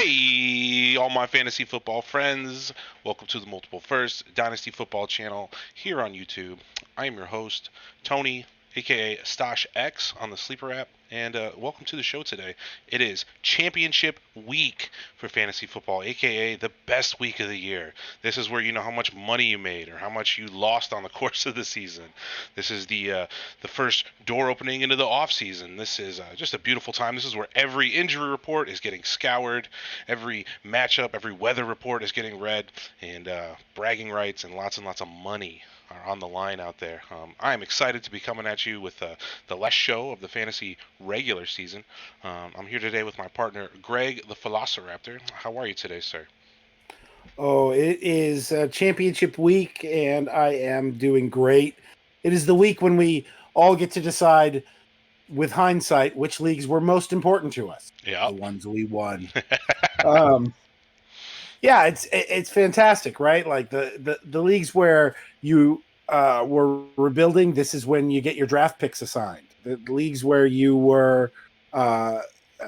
Hey, all my fantasy football friends. Welcome to the Multiple First Dynasty Football channel here on YouTube. I am your host, Tony, aka Stash X on the Sleeper app, and welcome to the show today. It is championship week for fantasy football, aka the best week of the year. This is where you know how much money you made or how much you lost on the course of the season. This is the first door opening into the off season. This is just a beautiful time. This is where every injury report is getting scoured, every matchup, every weather report is getting read, and bragging rights and lots of money are on the line out there. I am excited to be coming at you with the last show of the fantasy regular season. I'm here today with my partner, Greg the Velociraptor. How are you today, sir? Oh, it is championship week, and I am doing great. It is the week when we all get to decide, with hindsight, which leagues were most important to us. Yep. The ones we won. Um, yeah, it's fantastic, right? Like the leagues where you were rebuilding. This is when you get your draft picks assigned. The leagues where you were uh, uh,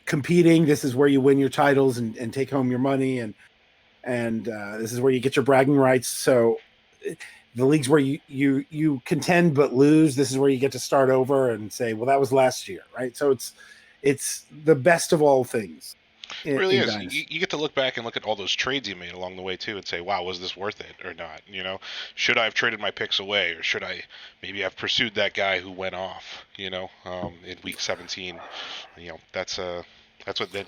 competing. This is where you win your titles and take home your money and this is where you get your bragging rights. So the leagues where you contend but lose, this is where you get to start over and say, well, that was last year, right? So it's the best of all things It really in is. Dynasty. You get to look back and look at all those trades you made along the way too, and say, "Wow, was this worth it or not?" Should I have traded my picks away, or should I maybe have pursued that guy who went off? In week 17. That's what a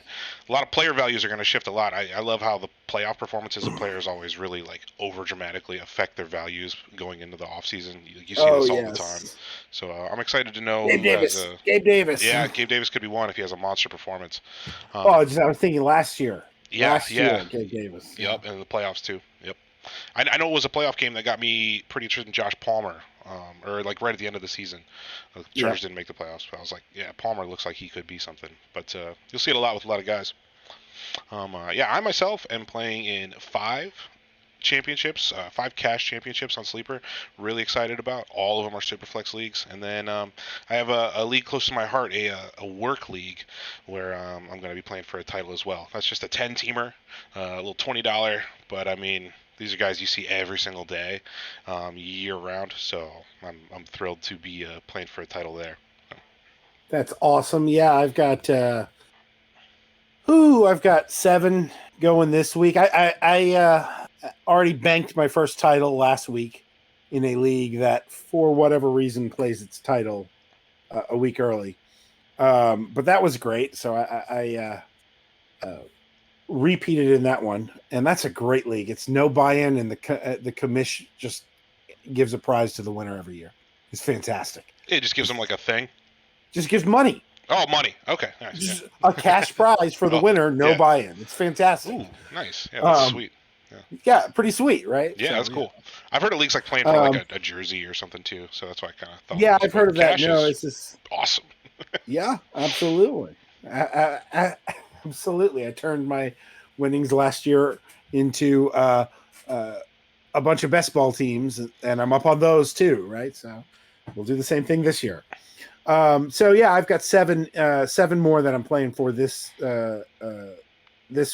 lot of player values are going to shift a lot. I love how the playoff performances of players always really like over dramatically affect their values going into the offseason. You see Oh this all the time. yes, So I'm excited to know Gabe who has Davis. a. Gabe Davis. Yeah, Gabe Davis could be one if he has a monster performance. Oh, Um, I was thinking last year. yeah, yeah, Gabe Davis. Yeah. yep, and the playoffs too. Yep. I know it was a playoff game that got me pretty interested in Josh Palmer, or like right at the end of the season. The Yeah. Chargers didn't make the playoffs, but I was like, yeah, Palmer looks like he could be something. But you'll see it a lot with a lot of guys. Yeah, I myself am playing in five cash championships on Sleeper. Really excited about. All of them are Superflex leagues, and then I have a league close to my heart, a work league, where I'm going to be playing for a title as well. That's just a 10-teamer, a little $20, but I mean. These are guys you see every single day, year round. So I'm thrilled to be playing for a title there. That's awesome. Yeah, I've got 7 going this week. I already banked my first title last week in a league that, for whatever reason, plays its title a week early. But that was great. So I repeated in that one, and that's a great league. It's no buy-in, and the commission just gives a prize to the winner every year. It's fantastic. It just gives them like a thing. Just gives money. Oh, money. Okay, nice. Yeah. Just a cash prize for the Oh, winner, no yeah. buy-in. It's fantastic. Ooh, nice. Yeah, that's Um, sweet. Yeah, yeah, pretty sweet, right? yeah, So that's yeah. cool. I've heard of leagues like playing for like Um, a jersey or something too, so that's why I kind of thought it yeah, was. I've heard But of that. cash No, is it's just awesome. yeah, absolutely, absolutely. I turned my winnings last year into uh, a bunch of best ball teams, and I'm up on those too, right? So we'll do the same thing this year. So yeah, I've got seven more that I'm playing for this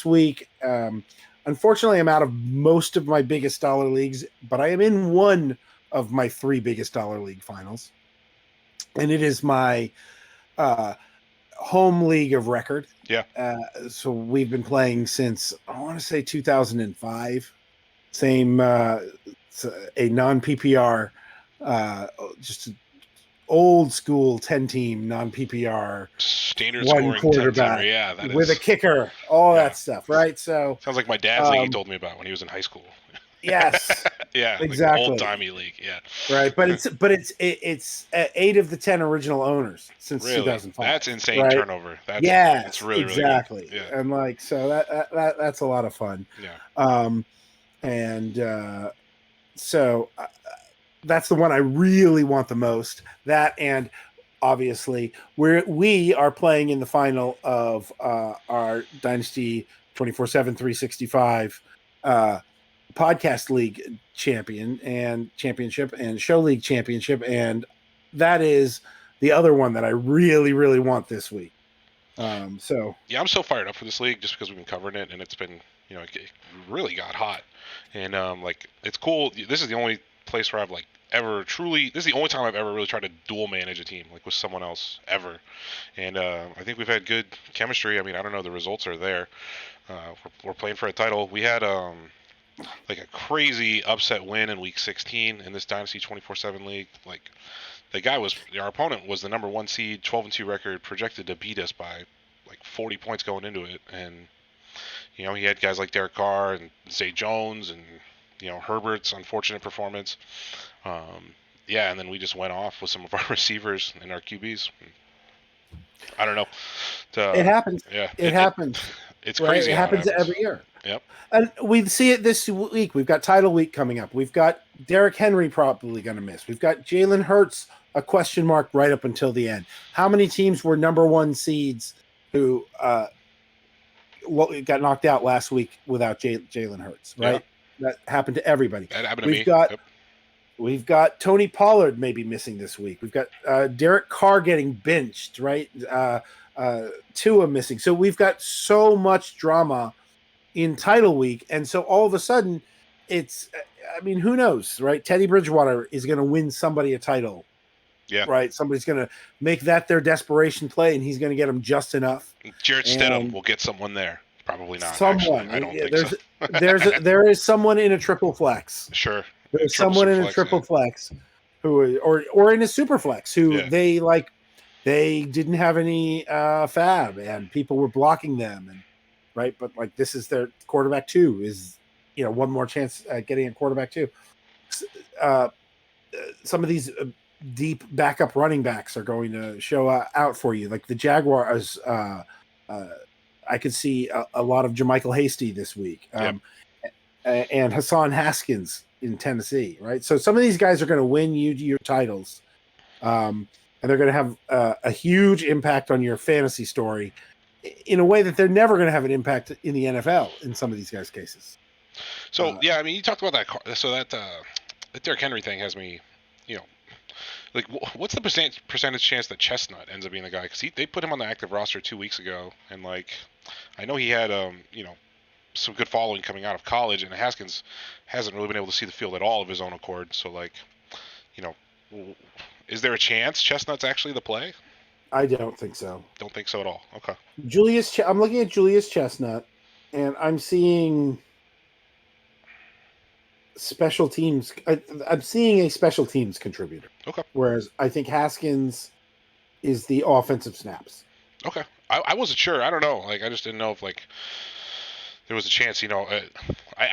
week. Unfortunately, I'm out of most of my biggest dollar leagues, but I am in one of my 3 biggest dollar league finals, and it is my uh, home league of record. Yeah. So we've been playing since, I want to say, 2005. Same, it's a non PPR, just old school 10-team non PPR, Standard one scoring 10-teamer. quarterback Yeah, that with a is. kicker, all Yeah. that stuff, right? So, Sounds like my dad's league he um, told me about when he was in high school. yes, Yeah, like the old exactly, timey league. Yeah. right. But it's 8 of the 10 original owners since Really, 2005, that's insane right? turnover. That's Yes, really good. exactly. Yeah. And like, so that's a lot of fun. Yeah. Um, and so that's the one I really want the most. That, and obviously we are playing in the final of our Dynasty 24/7 365 uh, podcast league championship and show league championship, and that is the other one that I really want this week. So Yeah, I'm so fired up for this league just because we've been covering it and it's been, it really got hot. And like it's cool. This is the only place where I've like ever truly. This is the only time I've ever really tried to dual manage a team like with someone else ever. And I think we've had good chemistry. I mean, I don't know. The results are there. We're playing for a title. We had like a crazy upset win in week 16 in this Dynasty 24/7 league. Like our opponent was the number 1 seed, 12-2 record, projected to beat us by like 40 points going into it, and he had guys like Derek Carr and Zay Jones and Herbert's unfortunate performance. Yeah, and then we just went off with some of our receivers and our QBs. I don't know. it happens. Yeah, It happens. it's Right? crazy It how it happens happens. every year. Yep. And we see it this week. We've got title week coming up. We've got Derrick Henry probably going to miss. We've got Jalen Hurts, a question mark right up until the end. How many teams were number 1 seeds who got knocked out last week without Jalen Hurts, right? Yeah. That happened to everybody. That happened to me. Yep. We've got Tony Pollard maybe missing this week. We've got Derek Carr getting benched, right? Tua missing. So we've got so much drama in title week. And so all of a sudden who knows, right? Teddy Bridgewater is going to win somebody a title. Yeah. Right. Somebody's going to make that their desperation play, and he's going to get them just enough. Jarrett Stidham will get someone there. Probably not. Someone. Actually. I don't think so. There is someone in a triple flex. Sure. There's someone in a triple flex who, or in a super flex who they didn't have any fab and people were blocking them, and right. But like this is their quarterback 2 is one more chance at getting a quarterback 2. Some of these deep backup running backs are going to show out for you. Like the Jaguars, I could see a lot of JaMychal Hasty this week, and Hassan Haskins in Tennessee, right? So some of these guys are going to win you your titles, and they're going to have a huge impact on your fantasy story in a way that they're never going to have an impact in the NFL in some of these guys' cases. So I mean, you talked about that. So that Derrick Henry thing has me, like, what's the percentage chance that Chestnut ends up being the guy? Because they put him on the active roster 2 weeks ago, and like, I know he had some good following coming out of college, and Haskins hasn't really been able to see the field at all of his own accord. So like, is there a chance Chestnut's actually the play? I don't think so. Don't think so at all. Okay. I'm looking at Julius Chestnut, and I'm seeing special teams. I'm seeing a special teams contributor. Okay. Whereas I think Haskins is the offensive snaps. Okay. I wasn't sure. I don't know. Like, I just didn't know if like there was a chance. I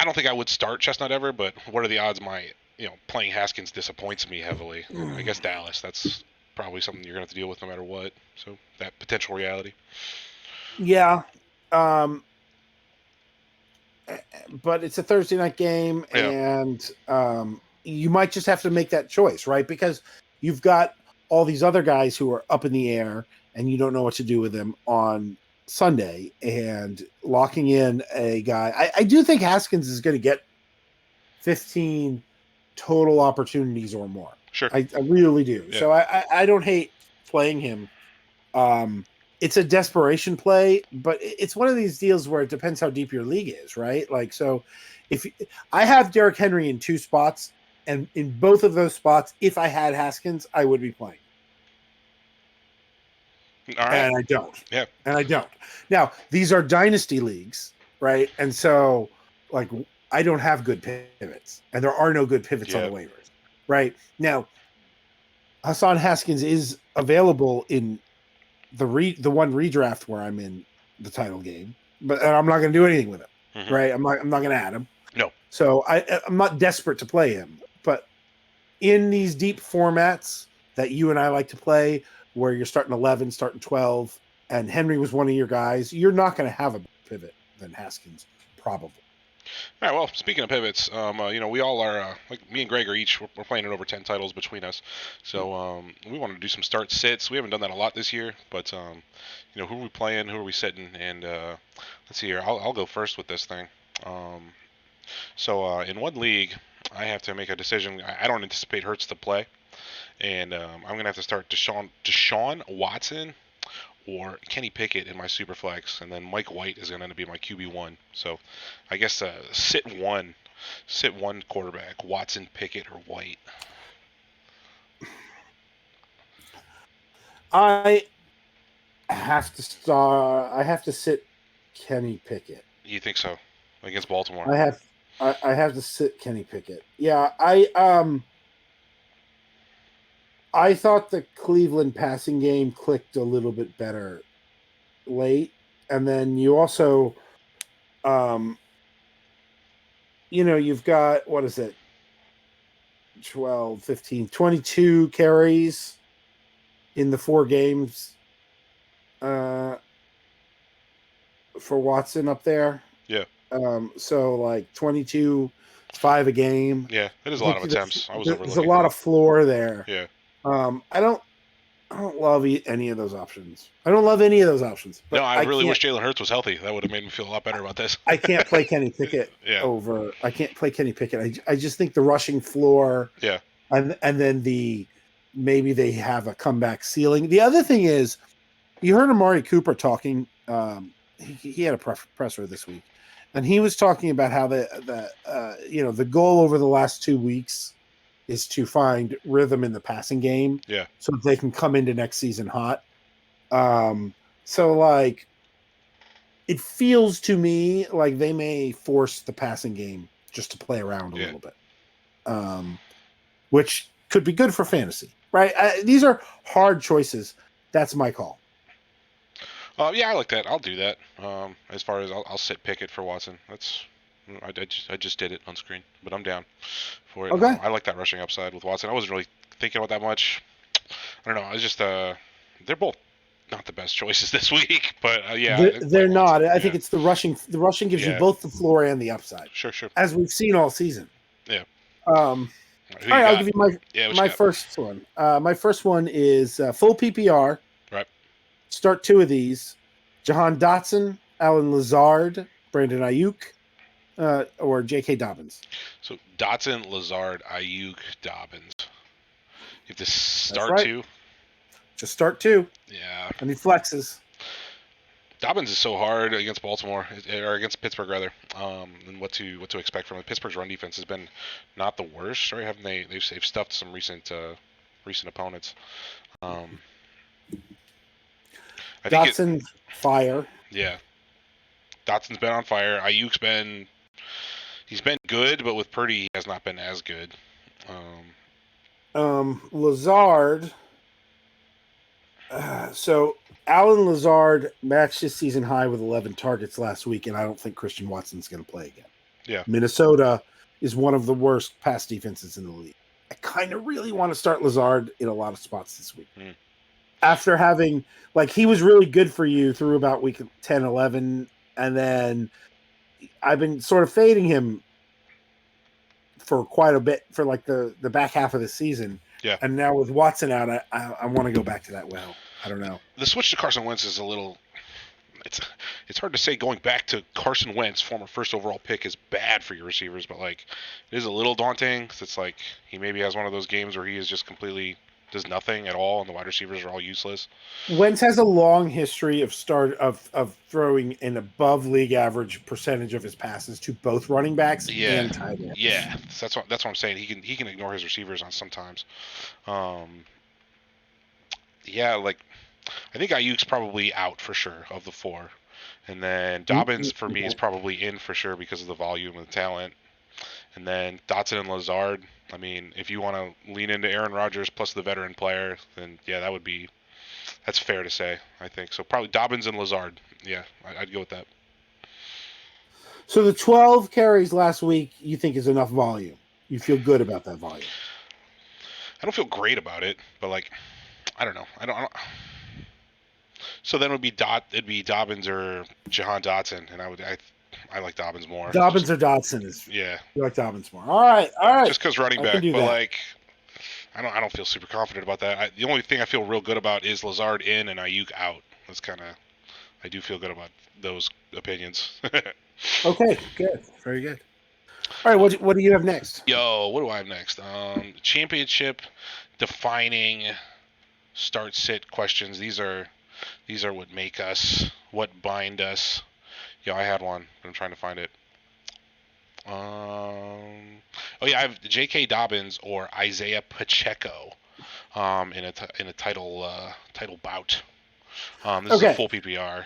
don't think I would start Chestnut ever, but what are the odds playing Haskins disappoints me heavily? I guess Dallas. That's probably something you're going to have to deal with no matter what. So that potential reality. Yeah. But it's a Thursday night game, and you might just have to make that choice, right? Because you've got all these other guys who are up in the air, and you don't know what to do with them on Sunday, and locking in a guy. I do think Haskins is going to get 15 total opportunities or more. Sure. I really do. Yeah. So I don't hate playing him. It's a desperation play, but it's one of these deals where it depends how deep your league is, right? Like, so if I have Derrick Henry in 2 spots, and in both of those spots, if I had Haskins, I would be playing. All right. And I don't. Yeah. And I don't. Now, these are dynasty leagues, right? And so, like, I don't have good pivots, and there are no good pivots on the waivers, right? Now, Hassan Haskins is available in the one redraft where I'm in the title game, but I'm not going to do anything with him, right? I'm not going to add him. No. So I'm not desperate to play him, but in these deep formats that you and I like to play, where you're starting 11, starting 12, and Henry was one of your guys, you're not going to have a pivot than Haskins, probably. All right. Well, speaking of pivots, we all are like me and Greg are we're playing in over 10 titles between us. So we want to do some start sits. We haven't done that a lot this year, but who are we playing? Who are we sitting? And let's see here. I'll go first with this thing. So in one league, I have to make a decision. I don't anticipate Hurts to play, and I'm gonna have to start Deshaun Watson or Kenny Pickett in my super flex, and then Mike White is going to be my QB1. So I guess sit one quarterback, Watson, Pickett, or White. I have to sit Kenny Pickett. You think so? Against Baltimore? I have to sit Kenny Pickett. Yeah, I thought the Cleveland passing game clicked a little bit better late, and then you also, you've got, what is it, 12, 15, 22 carries in the 4 games for Watson up there. Yeah. So like 22, 5 a game. Yeah, it is a lot of attempts. There's a lot of floor there. Yeah. I don't love any of those options. I don't love any of those options. But no, I really wish Jalen Hurts was healthy. That would have made me feel a lot better about this. I can't play Kenny Pickett I can't play Kenny Pickett. I just think the rushing floor. Yeah. And then maybe they have a comeback ceiling. The other thing is, you heard Amari Cooper talking. He had a presser this week, and he was talking about how the goal over the last 2 weeks is to find rhythm in the passing game. Yeah. So that they can come into next season hot. So like, it feels to me like they may force the passing game just to play around a little bit. Which could be good for fantasy, right? These are hard choices. That's my call. Yeah, I like that. I'll do that. As far as I'll sit Pickett for Watson. I just did it on screen, but I'm down for it. Okay. I like that rushing upside with Watson. I wasn't really thinking about that much. I don't know. It's just they're both not the best choices this week, but yeah, they're not. I think it's the rushing. The rushing gives you both the floor and the upside. Sure. As we've seen all season. Yeah. All right, I'll give you my first one. My first one is full PPR. Right. Start 2 of these: Jahan Dotson, Alan Lazard, Brandon Ayuk, or J.K. Dobbins. So Dotson, Lazard, Ayuk, Dobbins. You have to start 2. Just start 2. Yeah. And he flexes. Dobbins is so hard against Baltimore, or against Pittsburgh rather, and what to expect from it. Pittsburgh's run defense has been not the worst, right? Haven't they? They've stuffed some recent opponents. I think Dotson's fire. Yeah, Dotson's been on fire. Ayuk's been good, but with Purdy, he has not been as good. Lazard. So Alan Lazard matched his season high with 11 targets last week, and I don't think Christian Watson's going to play again. Yeah. Minnesota is one of the worst pass defenses in the league. I kind of really want to start Lazard in a lot of spots this week. After having, he was really good for you through about week 10, 11, and then I've been sort of fading him for quite a bit for the back half of the season. Yeah. And now with Watson out, I want to go back to that well. I don't know. The switch to Carson Wentz is a little. It's hard to say going back to Carson Wentz, former first overall pick, is bad for your receivers, but it is a little daunting because it's he maybe has one of those games where he is just completely does nothing at all and the wide receivers are all useless. Wentz has a long history of throwing an above league average percentage of his passes to both running backs and tight ends. Yeah, that's what I'm saying. He can ignore his receivers on sometimes. I think Ayuk's probably out for sure of the 4. And then Dobbins, for me, is probably in for sure because of the volume and the talent. And then Dotson and Lazard, I mean, if you want to lean into Aaron Rodgers plus the veteran player, then, yeah, that's fair to say, I think. So probably Dobbins and Lazard. Yeah, I'd go with that. So the 12 carries last week, you think is enough volume? You feel good about that volume? I don't feel great about it, but, I don't know. I don't. So then it'd be Dobbins or Jahan Dotson, and I like Dobbins more. Dobbins or Dotson is. Yeah. You like Dobbins more. All right. Just because running back, but I don't feel super confident about that. The only thing I feel real good about is Lazard in and Ayuk out. That's I do feel good about those opinions. Okay, good, very good. All right, what do you have next? Yo, what do I have next? Championship defining start sit questions. These are These are what make us, what bind us. Yeah, I had one, but I'm trying to find it. Oh yeah, I have J.K. Dobbins or Isaiah Pacheco in a title bout. This is a Okay. full PPR.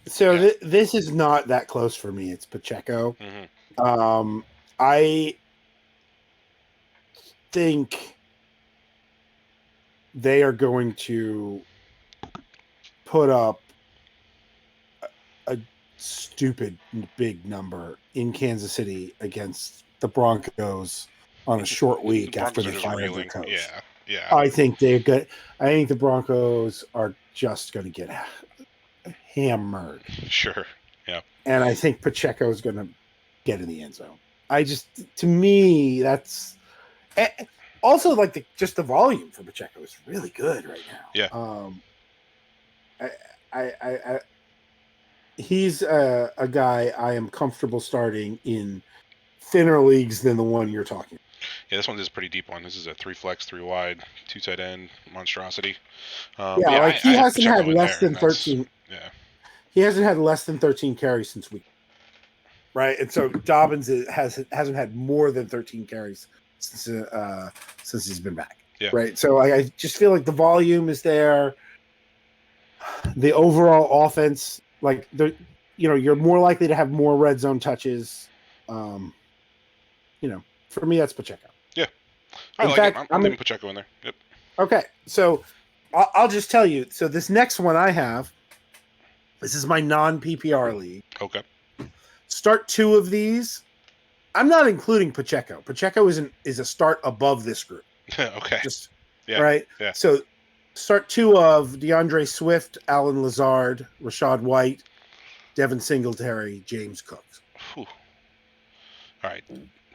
So Yeah. this is not that close for me. It's Pacheco. Hmm. I think they are going to put up a stupid big number in Kansas City against the Broncos on a short The week after Broncos are they just fired their reeling. coach. Yeah, yeah, I think they're good. I think the Broncos are just going to get hammered, sure. Yeah, and I think Pacheco is going to get in the end zone. To me, that's also like just the volume for Pacheco is really good right yeah. now. I he's a guy I am comfortable starting in thinner leagues than the one you're talking. Yeah, this one is a pretty deep one. This is a 3 flex, 3 wide, 2 tight end monstrosity. But Yeah, yeah, like I he have hasn't had Pacheco in less there, and than that's 13. yeah, He hasn't had less than 13 carries since week, right? And so Dobbins hasn't had more than 13 carries since he's been back, yeah, right? So I just feel like the volume is there. The overall offense, like you're more likely to have more red zone touches. Um, for me, that's Pacheco. yeah. I In like it. fact, I'm leaving Pacheco in there. Yep. okay. So I'll just tell you. So this next one I have, this is my non PPR league. Okay. Start two of these. I'm not including Pacheco. Pacheco is a start above this group. Okay. Just Yeah. right. Yeah. So start two of DeAndre Swift, Alan Lazard, Rashad White, Devin Singletary, James Cook. Whew. All right.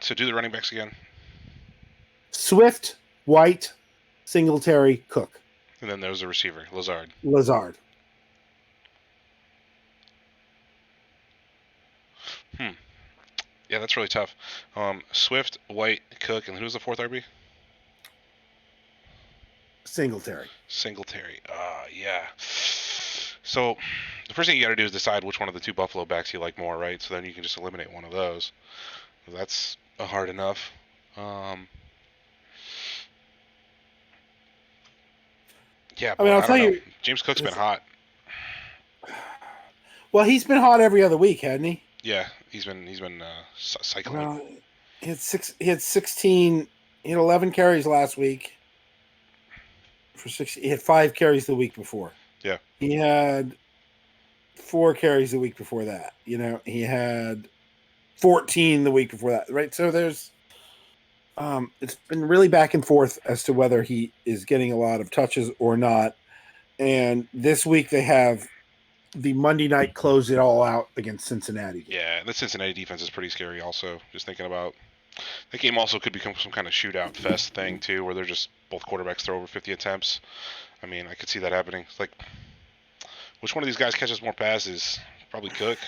So do the running backs again, Swift, White, Singletary, Cook, and then there's the receiver, Lazard. Lazard. Yeah, that's really tough. Swift, White, Cook, and who's the fourth RB? Singletary. Singletary. Yeah. So the first thing you got to do is decide which one of the two Buffalo backs you like more, right? So then you can just eliminate one of those. That's hard enough. Yeah, I mean, boy, I'll I don't tell know. you. James Cook's been hot. Well, he's been hot every other week, hadn't he? Yeah, he's been cycling. Well, he had 16. He had 11 carries last week. For 6, he had 5 carries the week before. Yeah. He had 4 carries the week before that. He had 14 the week before that. Right. So there's, it's been really back and forth as to whether he is getting a lot of touches or not. And this week they have the Monday night close it all out against Cincinnati. Yeah, and the Cincinnati defense is pretty scary. Also, just thinking about that game, also could become some kind of shootout fest thing too, where they're just both quarterbacks throw over 50 attempts. I mean, I could see that happening. It's like, which one of these guys catches more passes? Probably Cook.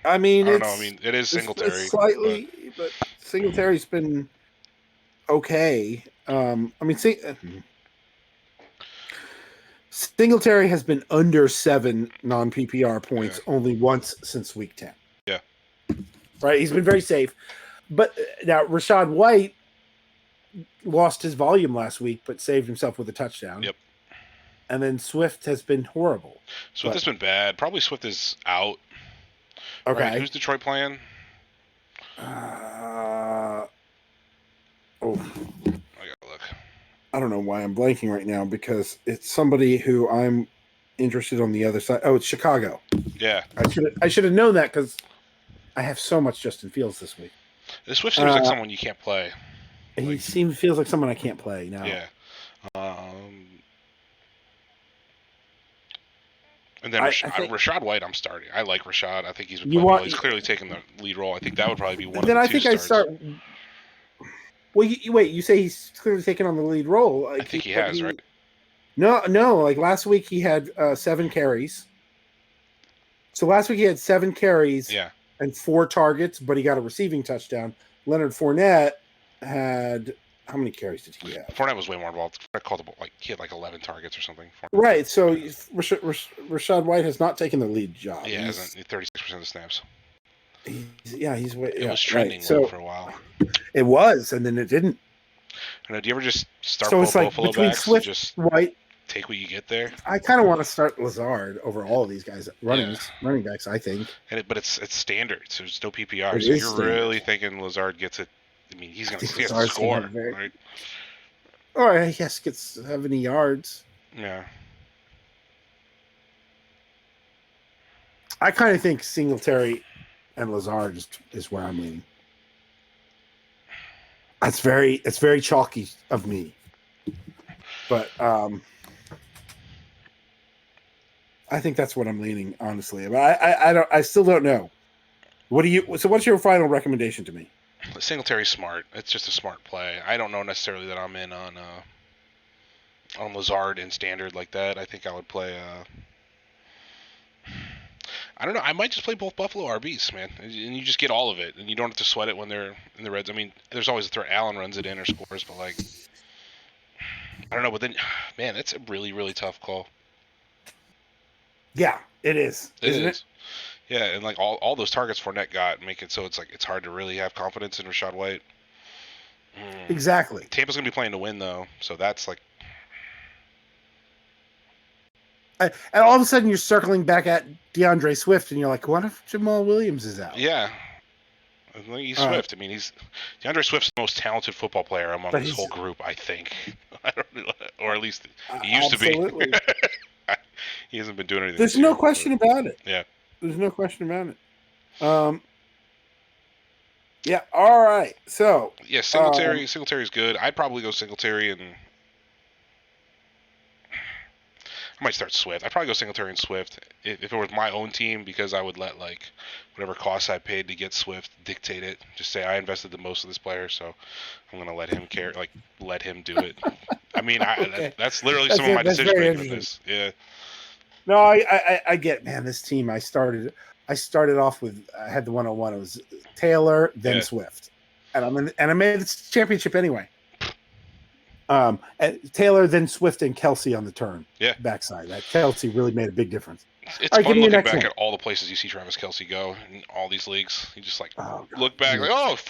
I mean, I don't know. I mean, it is Singletary. It's slightly, but Singletary's been okay. I mean, Singletary has been under 7 non PPR points only once since week 10. Yeah. Right. He's been very safe. But now Rashad White lost his volume last week, but saved himself with a touchdown. Yep. And then Swift has been horrible. Swift has been bad. Probably Swift is out. Okay. Right? Who's Detroit playing? Oh. I gotta look. I don't know why I'm blanking right now because it's somebody who I'm interested on the other side. Oh, it's Chicago. Yeah. I should have known that because I have so much Justin Fields this week. The Swift seems like someone you can't play. He feels like someone I can't play now. Yeah. And then Rashad White, I'm starting. I like Rashad. I think he's been playing well. He's clearly taking the lead role. I think that would probably be one of the two. Then I think starts. I start. Well, wait. You say he's clearly taken on the lead role. I think he has, right? No. Like last week, he had 7 carries. So last week he had 7 carries and 4 targets, but he got a receiving touchdown. Leonard Fournette had how many carries did he have? Fournette was way more involved. Fournette called he had 11 targets or something. Right. So Rachaad White has not taken the lead job. Yeah, he's 36% of the snaps. He's way. It was trending low for a while. It was, and then it didn't. Do you ever just start both Buffalo backs Swift, and just White, take what you get there? I kind of want to start Lazard over all of these guys, running backs. I think. But it's standard, so there's no PPR. So you're really thinking Lazard gets it? I mean, he's going to score, right? All right, he has to get 70 yards. Yeah. I kind of think Singletary and Lazard is where I'm leaning. It's very chalky of me, but I think that's what I'm leaning, honestly. But I still don't know. What's your final recommendation to me? Singletary's smart. It's just a smart play. I don't know necessarily that I'm in on Lazard in standard like that. I think I would play. I don't know. I might just play both Buffalo RBs, man, and you just get all of it, and you don't have to sweat it when they're in the Reds. I mean, there's always a threat. Allen runs it in or scores, but I don't know. But then, man, it's a really, really tough call. Yeah, it is. Isn't it? Yeah, and all those targets Fournette got make it so it's hard to really have confidence in Rachaad White. Exactly. Tampa's gonna be playing to win though, so that's and all of a sudden you're circling back at DeAndre Swift, and you're like, what if Jamal Williams is out? Yeah. He's Swift. I mean, DeAndre Swift's the most talented football player among this whole group, I think. I don't know, or at least he used to be. He hasn't been doing anything. There's no question about it. Yeah. There's no question about it. Yeah. All right. So. Yeah, Singletary's good. I'd probably go Singletary and. I might start Swift. I'd probably go Singletary and Swift if it was my own team, because I would let whatever costs I paid to get Swift dictate it. Just say I invested the most of this player, so I'm gonna let him let him do it. I mean, that's literally some of my decision making with this. Yeah. No, I get, man, this team. I started off with, I had the 101. It was Taylor, then Swift, and I made the championship anyway. Taylor, then Swift, and Kelsey on the turn. Yeah, backside. That Kelsey really made a big difference. It's fun looking back at all the places you see Travis Kelsey go in all these leagues. You just look back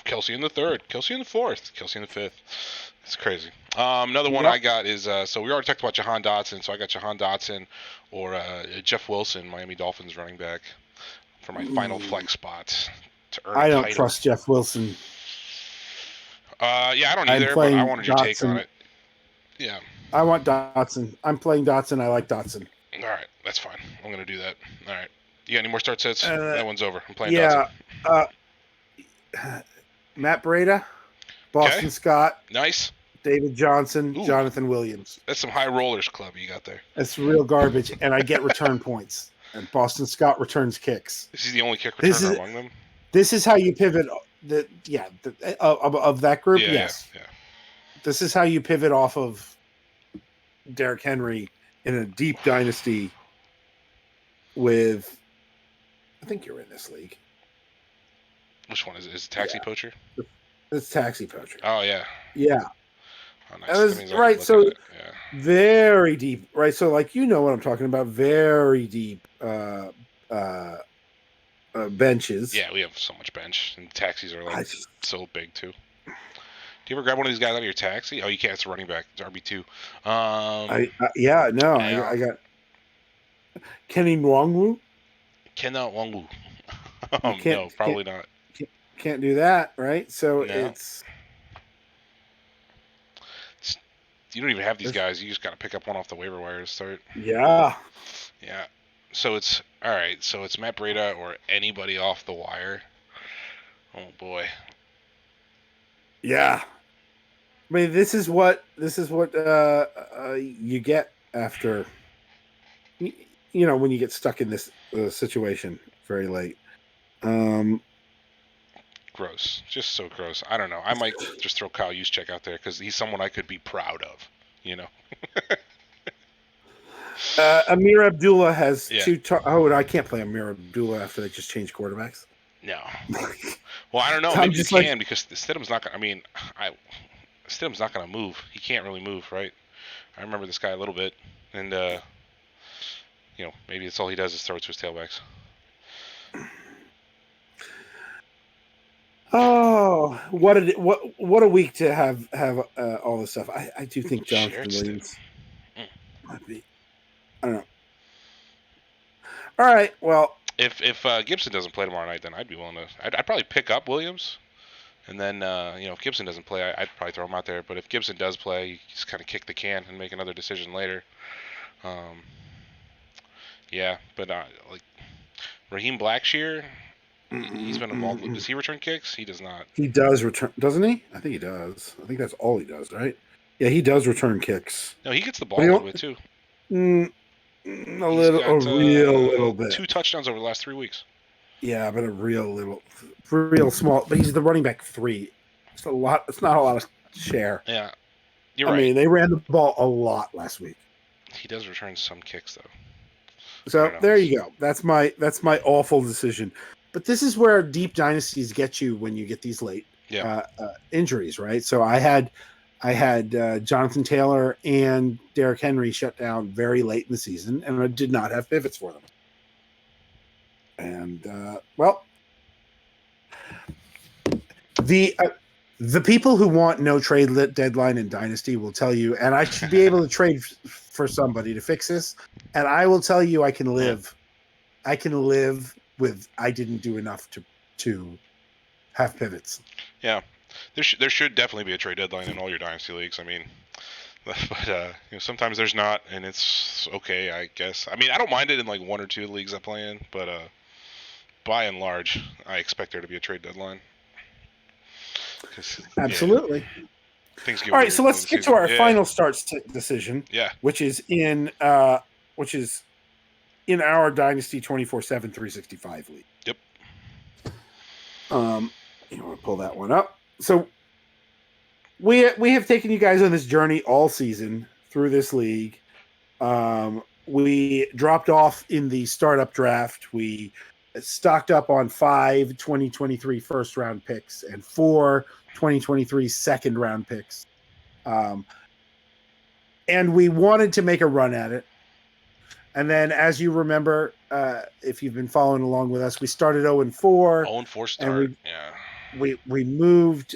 Kelsey in the third, Kelsey in the fourth, Kelsey in the fifth. It's crazy. Another one I got is so we already talked about Jahan Dotson. So I got Jahan Dotson or Jeff Wilson, Miami Dolphins running back, for my final flex spot to earn. I don't trust Jeff Wilson. Yeah, I don't either. But I wanted your take on it. Yeah. I want Dotson. I'm playing Dotson. I like Dotson. All right, that's fine. I'm gonna do that. All right. You got any more start sets? That one's over. I'm playing Dotson. Matt Breida, Boston Scott. Nice. David Johnson, Jonathan Williams. That's some high rollers club you got there. That's real garbage, and I get return points. And Boston Scott returns kicks. This is the only kick returner among them. This is how you pivot. Of that group, yes. Yeah. This is how you pivot off of Derrick Henry in a deep dynasty. With, I think you're in this league. Which one is it? Is it Taxi Poacher? It's Taxi Poacher. Oh yeah. Yeah. Oh, nice. That was, right. So very deep. Right. So what I'm talking about. Very deep benches. Yeah, we have so much bench, and taxis are so big too. Do you ever grab one of these guys out of your taxi? Oh, you can't. It's a running back. It's RB2. I got Kenny Nwangwu. Kenneth Nwangwu. No, probably not. Can't do that, right? So it's you don't even have these guys. You just got to pick up one off the waiver wire to start. Yeah. Yeah. So it's all right. So it's Matt Breida or anybody off the wire. Oh boy. Yeah. I mean, this is what you get after when you get stuck in this situation very late. Gross. Just so gross. I don't know. I might just throw Kyle Juszczyk out there because he's someone I could be proud of. Amir Abdullah has two. And I can't play Amir Abdullah after they just changed quarterbacks. No. Well, I don't know. Maybe you can because Stidham's not going to. I mean, Stidham's not going to move. He can't really move, right? I remember this guy a little bit, and maybe it's all he does is throw it to his tailbacks. Oh, what a week to have all this stuff. I do think Jonathan Shared Williams Stidham. might be. I don't know. All right. Well, If Gibson doesn't play tomorrow night, then I'd be willing to. I'd probably pick up Williams, and then if Gibson doesn't play, I'd probably throw him out there. But if Gibson does play, you just kind of kick the can and make another decision later. Yeah, but like Raheem Blackshear, he's been involved. Does he return kicks? He does not. He does return, doesn't he? I think he does. I think that's all he does, right? Yeah, he does return kicks. No, he gets the ball a little bit too. A real little bit. 2 touchdowns over the last 3 weeks. Yeah, but a real small. But he's the running back 3. It's a lot. It's not a lot of share. Yeah, you're right. I mean, they ran the ball a lot last week. He does return some kicks though. So there you go. That's my awful decision. But this is where deep dynasties get you when you get these late injuries, right? So I had Jonathan Taylor and Derrick Henry shut down very late in the season, and I did not have pivots for them. And the people who want no trade deadline in Dynasty will tell you, and I should be able to trade for somebody to fix this, and I will tell you I can live. I can live with I didn't do enough to have pivots. Yeah, there should definitely be a trade deadline in all your Dynasty leagues. I mean, but sometimes there's not, and it's okay, I guess. I mean, I don't mind it in like 1 or 2 leagues I play in, but by and large, I expect there to be a trade deadline. Absolutely. Yeah, things get all right, weird so let's get to our final starts decision. Yeah. Which is in our Dynasty 24/7 365 league. Yep. You want to pull that one up. So we have taken you guys on this journey all season through this league. We dropped off in the startup draft. We stocked up on 5 2023 first round picks and 4 2023 second round picks. And we wanted to make a run at it. And then, as you remember, if you've been following along with us, we started 0-4. 0-4 start. We moved.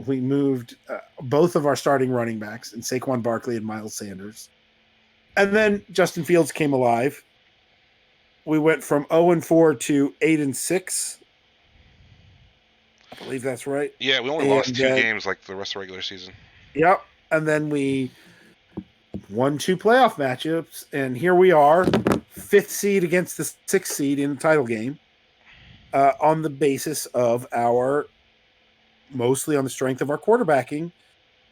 We moved both of our starting running backs, in Saquon Barkley and Miles Sanders. And then Justin Fields came alive. We went from 0-4 to 8-6. I believe that's right. Yeah, we only lost 2 games like the rest of the regular season. Yep. And then we won 2 playoff matchups, and here we are, 5th seed against the 6th seed in the title game, on the basis of mostly on the strength of our quarterbacking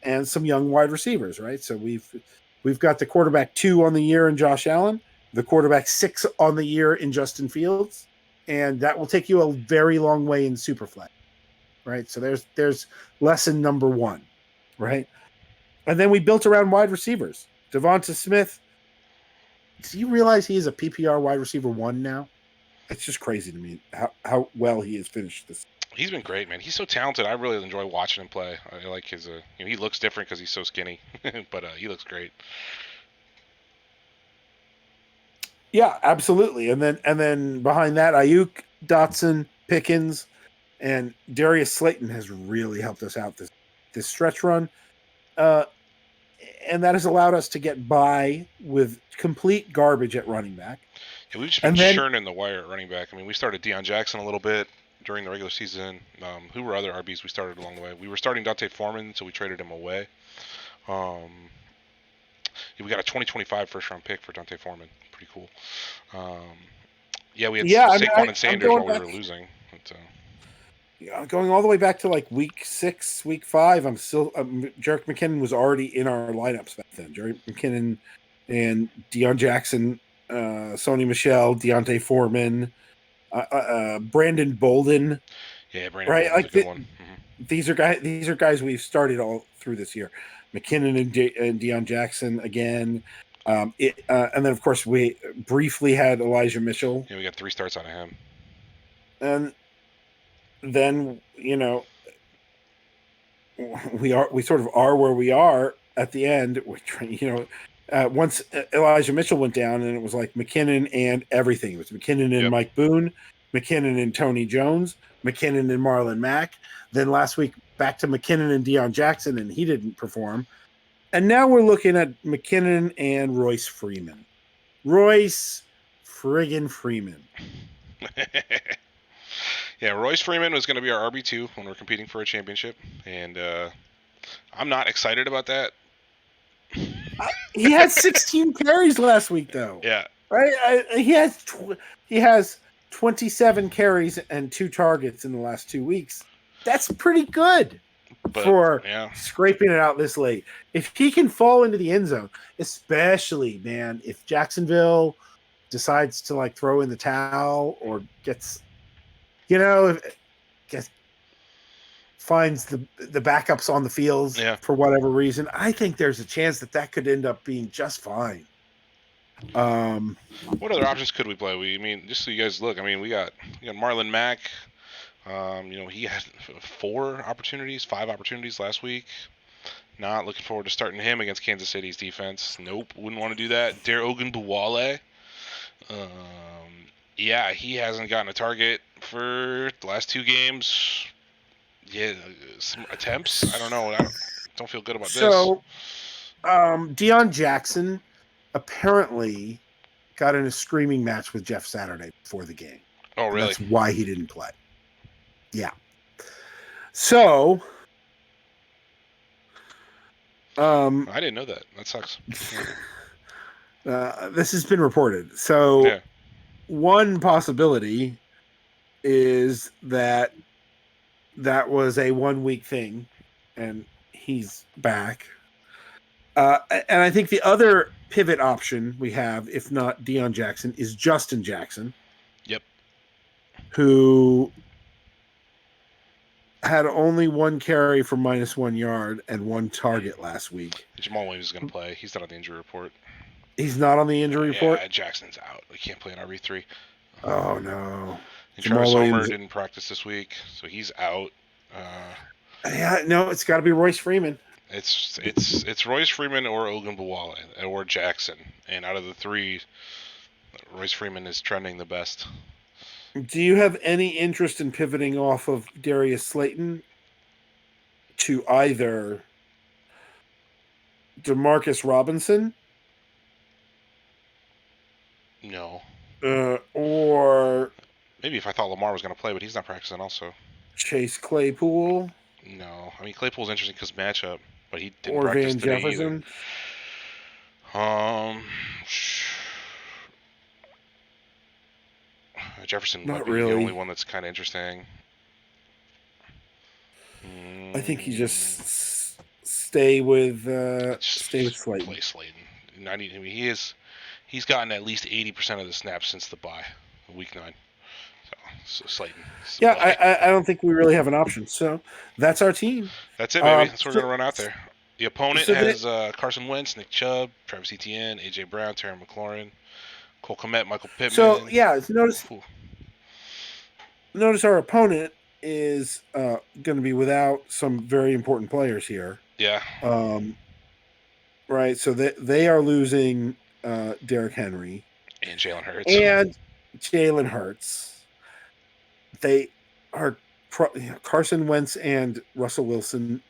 and some young wide receivers, right? So we've got the quarterback 2 on the year in Josh Allen, the quarterback 6 on the year in Justin Fields, and that will take you a very long way in Superflex, right? So there's lesson number 1, right? And then we built around wide receivers. Devonta Smith, do you realize he is a PPR wide receiver 1 now? It's just crazy to me how well he has finished this. He's been great, man. He's so talented. I really enjoy watching him play. I like his. He looks different because he's so skinny, but he looks great. Yeah, absolutely. And then behind that, Ayuk, Dotson, Pickens, and Darius Slayton has really helped us out this stretch run. And that has allowed us to get by with complete garbage at running back. Yeah, we've just been churning the wire at running back. I mean, we started Deion Jackson a little bit during the regular season. Who were other RBs we started along the way? We were starting Dante Foreman until we traded him away. We got a 2025 first-round pick for Dante Foreman. Pretty cool. We had Saquon and Sanders while we were losing. Going all the way back to like week 6, week 5, I'm still Jerick McKinnon was already in our lineups back then. Jerick McKinnon and Deion Jackson, Sony Michel, Deontay Foreman, Brandon Bolden. Yeah, Brandon Bolden's like a good one. Mm-hmm. These are guys we've started all through this year. McKinnon and Deion Jackson again. And then of course we briefly had Elijah Mitchell. Yeah, we got 3 starts out of him. And then, we sort of are where we are at the end. Once Elijah Mitchell went down, and it was like McKinnon and everything. It was McKinnon and Yep. Mike Boone, McKinnon and Tony Jones, McKinnon and Marlon Mack. Then last week back to McKinnon and Deion Jackson, and he didn't perform. And now we're looking at McKinnon and Royce Freeman. Royce friggin' Freeman. Yeah, Royce Freeman was going to be our RB2 when we're competing for a championship, and I'm not excited about that. He had 16 carries last week, though. Yeah. Right? He has 27 carries and 2 targets in the last 2 weeks. That's pretty good for scraping it out this late. If he can fall into the end zone, especially, man, if Jacksonville decides to like throw in the towel or finds the backups on the fields for whatever reason, I think there's a chance that could end up being just fine. What other options could we play? Just so you guys look, we got Marlon Mack. He had 5 opportunities last week. Not looking forward to starting him against Kansas City's defense. Nope, wouldn't want to do that. Dare Ogunbowale. He hasn't gotten a target for the last 2 games. Yeah, some attempts. I don't know. I don't feel good about this. So, Deion Jackson apparently got in a screaming match with Jeff Saturday before the game. Oh, really? That's why he didn't play. Yeah. So, I didn't know that. That sucks. This has been reported. So, one possibility is that was a 1-week thing, and he's back. And I think the other pivot option we have, if not Deion Jackson, is Justin Jackson. Yep. Who had only 1 carry for -1 yard and 1 target last week. Jamal Williams is going to play. He's not on the injury report. He's not on the injury report? Yeah, Jackson's out. He can't play an RB3. Oh, no. And Travis Homer didn't practice this week, so he's out. It's got to be Royce Freeman. It's Royce Freeman or Ogunbowale or Jackson, and out of the 3, Royce Freeman is trending the best. Do you have any interest in pivoting off of Darius Slayton to either Demarcus Robinson? No. Or maybe if I thought Lamar was going to play, but he's not practicing also. Chase Claypool? No. Claypool's interesting because matchup, but he didn't or practice Van today Jefferson? Either. Jefferson Not might be really. the only one that's kind of interesting. I think you just stay with Slayton. Play Slayton. He's gotten at least 80% of the snaps since the bye, week 9. So Slayton. Yeah, I don't think we really have an option. So that's our team. That's it, baby. That's what we're going to run out there. The opponent has Carson Wentz, Nick Chubb, Travis Etienne, A.J. Brown, Terry McLaurin, Cole Kmet, Michael Pittman. So, notice our opponent is going to be without some very important players here. Yeah. Right, so they are losing Derrick Henry. And Jalen Hurts. They are Carson Wentz and Russell Wilson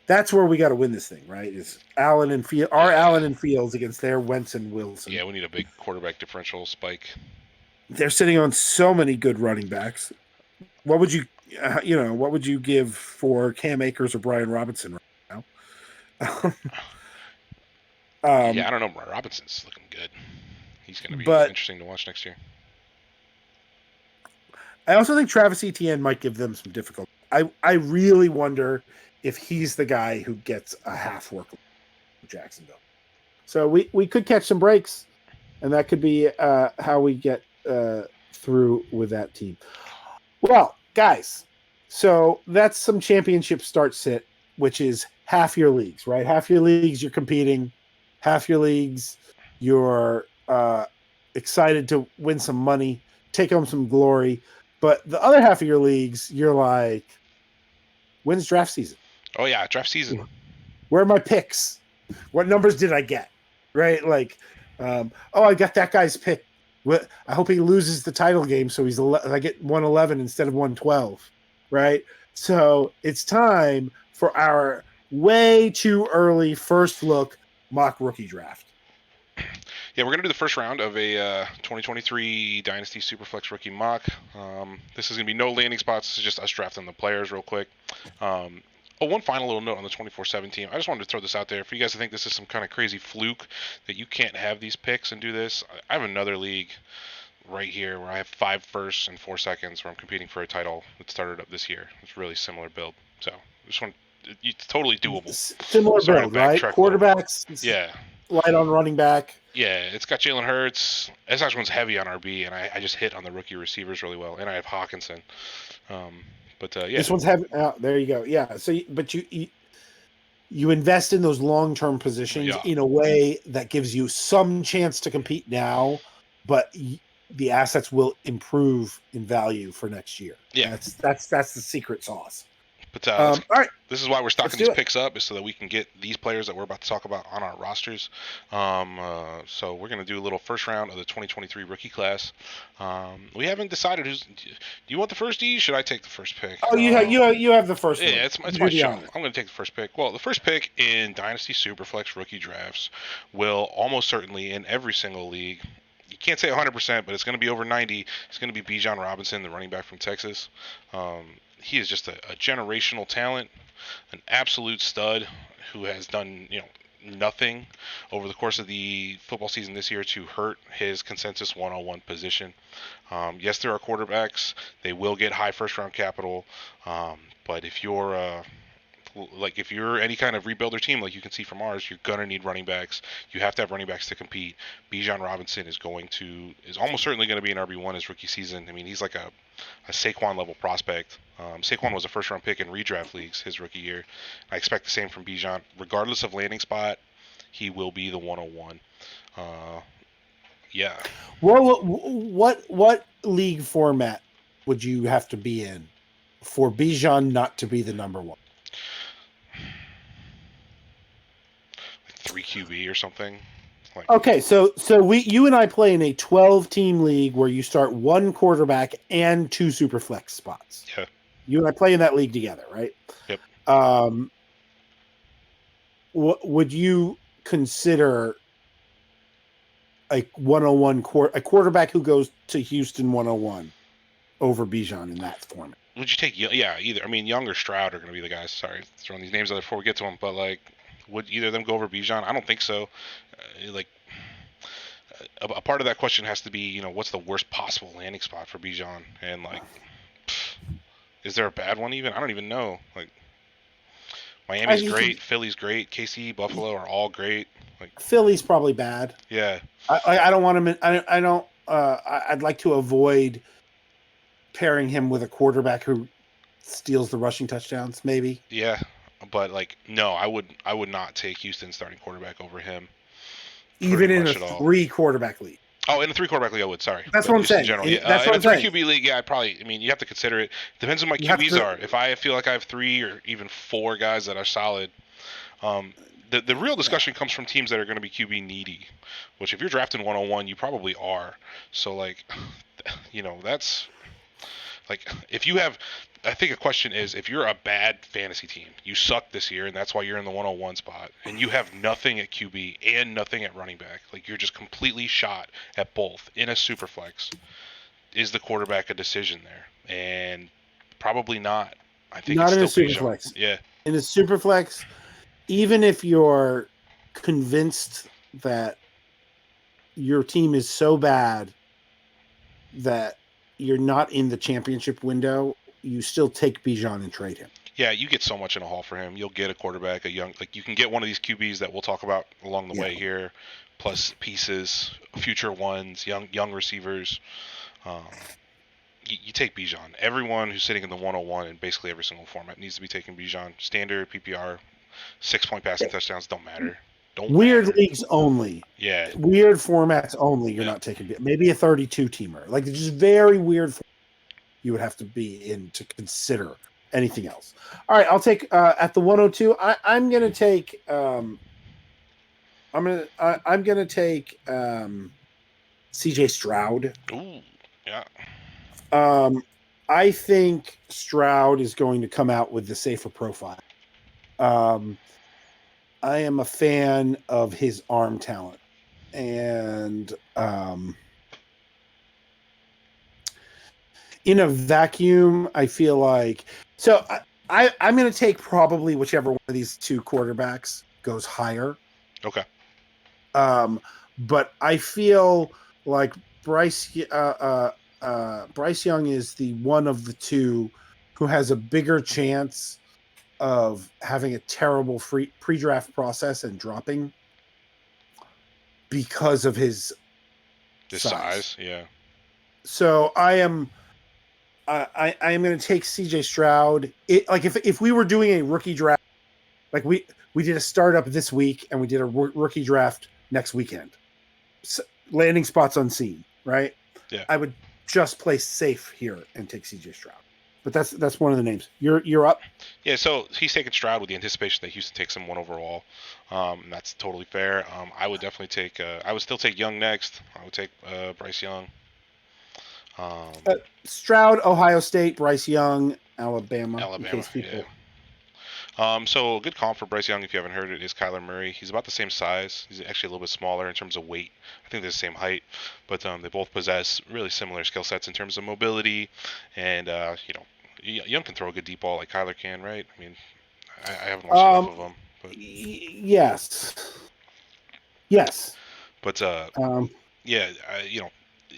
that's where we got to win this thing, right? Is Allen and Fields against their Wentz and Wilson. Yeah, we need a big quarterback differential spike. They're sitting on so many good running backs. What would you give for Cam Akers or Brian Robinson right now? I don't know. Robinson's looking good. He's going to be interesting to watch next year. I also think Travis Etienne might give them some difficulty. I really wonder if he's the guy who gets a half work with Jacksonville. So we could catch some breaks, and that could be how we get through with that team. Well, guys, so that's some championship start sit, which is half your leagues, right? Half your leagues you're competing, half your leagues you're excited to win some money, take home some glory. But the other half of your leagues, you're like, when's draft season? Oh yeah, draft season. Where are my picks? What numbers did I get? Right? Like, oh, I got that guy's pick. I hope he loses the title game, so I get 111 instead of 112. Right? So it's time for our way too early first look mock rookie draft. Yeah, we're gonna do the first round of a 2023 Dynasty Superflex rookie mock. This is gonna be no landing spots. This is just us drafting the players real quick. One final little note on the 24/7 team. I just wanted to throw this out there for you guys to think this is some kind of crazy fluke that you can't have these picks and do this. I have another league right here where I have 5 firsts and 4 seconds where I'm competing for a title that started up this year. It's really similar build. So this one, it's totally doable. Similar build, right? Quarterbacks. Yeah. Light on running back. Yeah, it's got Jalen Hurts. This actually one's heavy on RB, and I just hit on the rookie receivers really well, and I have Hawkinson. Yeah, this one's heavy. Oh, there you go. Yeah. So, but you invest in those long-term positions in a way that gives you some chance to compete now, but the assets will improve in value for next year. Yeah, that's the secret sauce. But all right, this is why we're stocking these picks up, is so that we can get these players that we're about to talk about on our rosters. So we're going to do a little first round of the 2023 rookie class. We haven't decided who's. Do you want the first D? Should I take the first pick? Oh, you have the first one. Yeah, it's my show. I'm going to take the first pick. Well, the first pick in Dynasty Superflex rookie drafts will almost certainly in every single league. You can't say 100%, but it's going to be over 90. It's going to be Bijan Robinson, the running back from Texas. He is just a generational talent, an absolute stud who has done nothing over the course of the football season this year to hurt his consensus 101 position. Yes, there are quarterbacks. They will get high first-round capital, but if you're any kind of rebuilder team, like you can see from ours, you're gonna need running backs. You have to have running backs to compete. Bijan Robinson is almost certainly going to be an RB1 his rookie season. I mean, he's like a Saquon level prospect. Saquon was a first round pick in redraft leagues his rookie year. I expect the same from Bijan. Regardless of landing spot, he will be the 101. Yeah. Well, what league format would you have to be in for Bijan not to be the number one? 3 QB or something. Okay, so you and I play in a 12-team league where you start 1 quarterback and 2 super flex spots. Yeah. You and I play in that league together, right? Yep. What would you consider a 101 a quarterback who goes to Houston 101 over Bijan in that format? Would you take either? I mean, Young or Stroud are going to be the guys. Sorry, throwing these names out there before we get to them, but would either of them go over Bijan? I don't think so. A part of that question has to be, what's the worst possible landing spot for Bijan? And is there a bad one even? I don't even know. Miami's great, Philly's great, KC, Buffalo are all great. Philly's probably bad. Yeah. I don't want him. I don't. I'd like to avoid pairing him with a quarterback who steals the rushing touchdowns. Maybe. Yeah. But no, I would not take Houston starting quarterback over him. Even in a 3 quarterback league. Oh, in a 3 quarterback league, I would. Sorry, that's what I'm saying. In general, yeah. In a 3 QB league, yeah, you have to consider it. Depends on what my QBs are. If I feel like I have 3 or even 4 guys that are solid, the real discussion comes from teams that are going to be QB needy. Which, if you're drafting 101, you probably are. So that's if you have. I think a question is, if you're a bad fantasy team, you suck this year, and that's why you're in the 101 spot, and you have nothing at QB and nothing at running back, you're just completely shot at both in a super flex, is the quarterback a decision there? And probably not. I think not it's in still a super flex. Yeah. In a super flex, even if you're convinced that your team is so bad that you're not in the championship window, you still take Bijan and trade him. Yeah, you get so much in a haul for him. You'll get a quarterback, you can get one of these QBs that we'll talk about along the way here, plus pieces, future ones, young receivers. You take Bijan. Everyone who's sitting in the 101 in basically every single format needs to be taking Bijan. Standard, PPR, 6-point passing touchdowns don't matter. Weird leagues only. Yeah. Weird formats only. You're not taking maybe a 32 teamer. Just very weird. You would have to be in to consider anything else. All right, I'll take at the 102. I'm gonna take. I'm gonna take C.J. Stroud. Ooh, yeah. I think Stroud is going to come out with the safer profile. I am a fan of his arm talent, and in a vacuum, I feel like so. I'm going to take probably whichever one of these two quarterbacks goes higher. Okay. But I feel like Bryce Young is the one of the two who has a bigger chance of having a terrible pre-draft process and dropping because of his size. Yeah. So I am going to take CJ Stroud. If we were doing a rookie draft, like we did a startup this week and we did a rookie draft next weekend, so, landing spots unseen, right? Yeah. I would just play safe here and take CJ Stroud. But that's one of the names. You're up. Yeah, so he's taking Stroud with the anticipation that Houston takes him 1 overall. That's totally fair. I would definitely take. I would still take Young next. I would take Bryce Young. Stroud, Ohio State, Bryce Young, Alabama. In case people... Yeah. So a good comp for Bryce Young, if you haven't heard it, is Kyler Murray. He's about the same size. He's actually a little bit smaller in terms of weight. I think they're the same height, but they both possess really similar skill sets in terms of mobility, and Young can throw a good deep ball like Kyler can, right? I mean, I haven't watched enough of them. But... Yes. But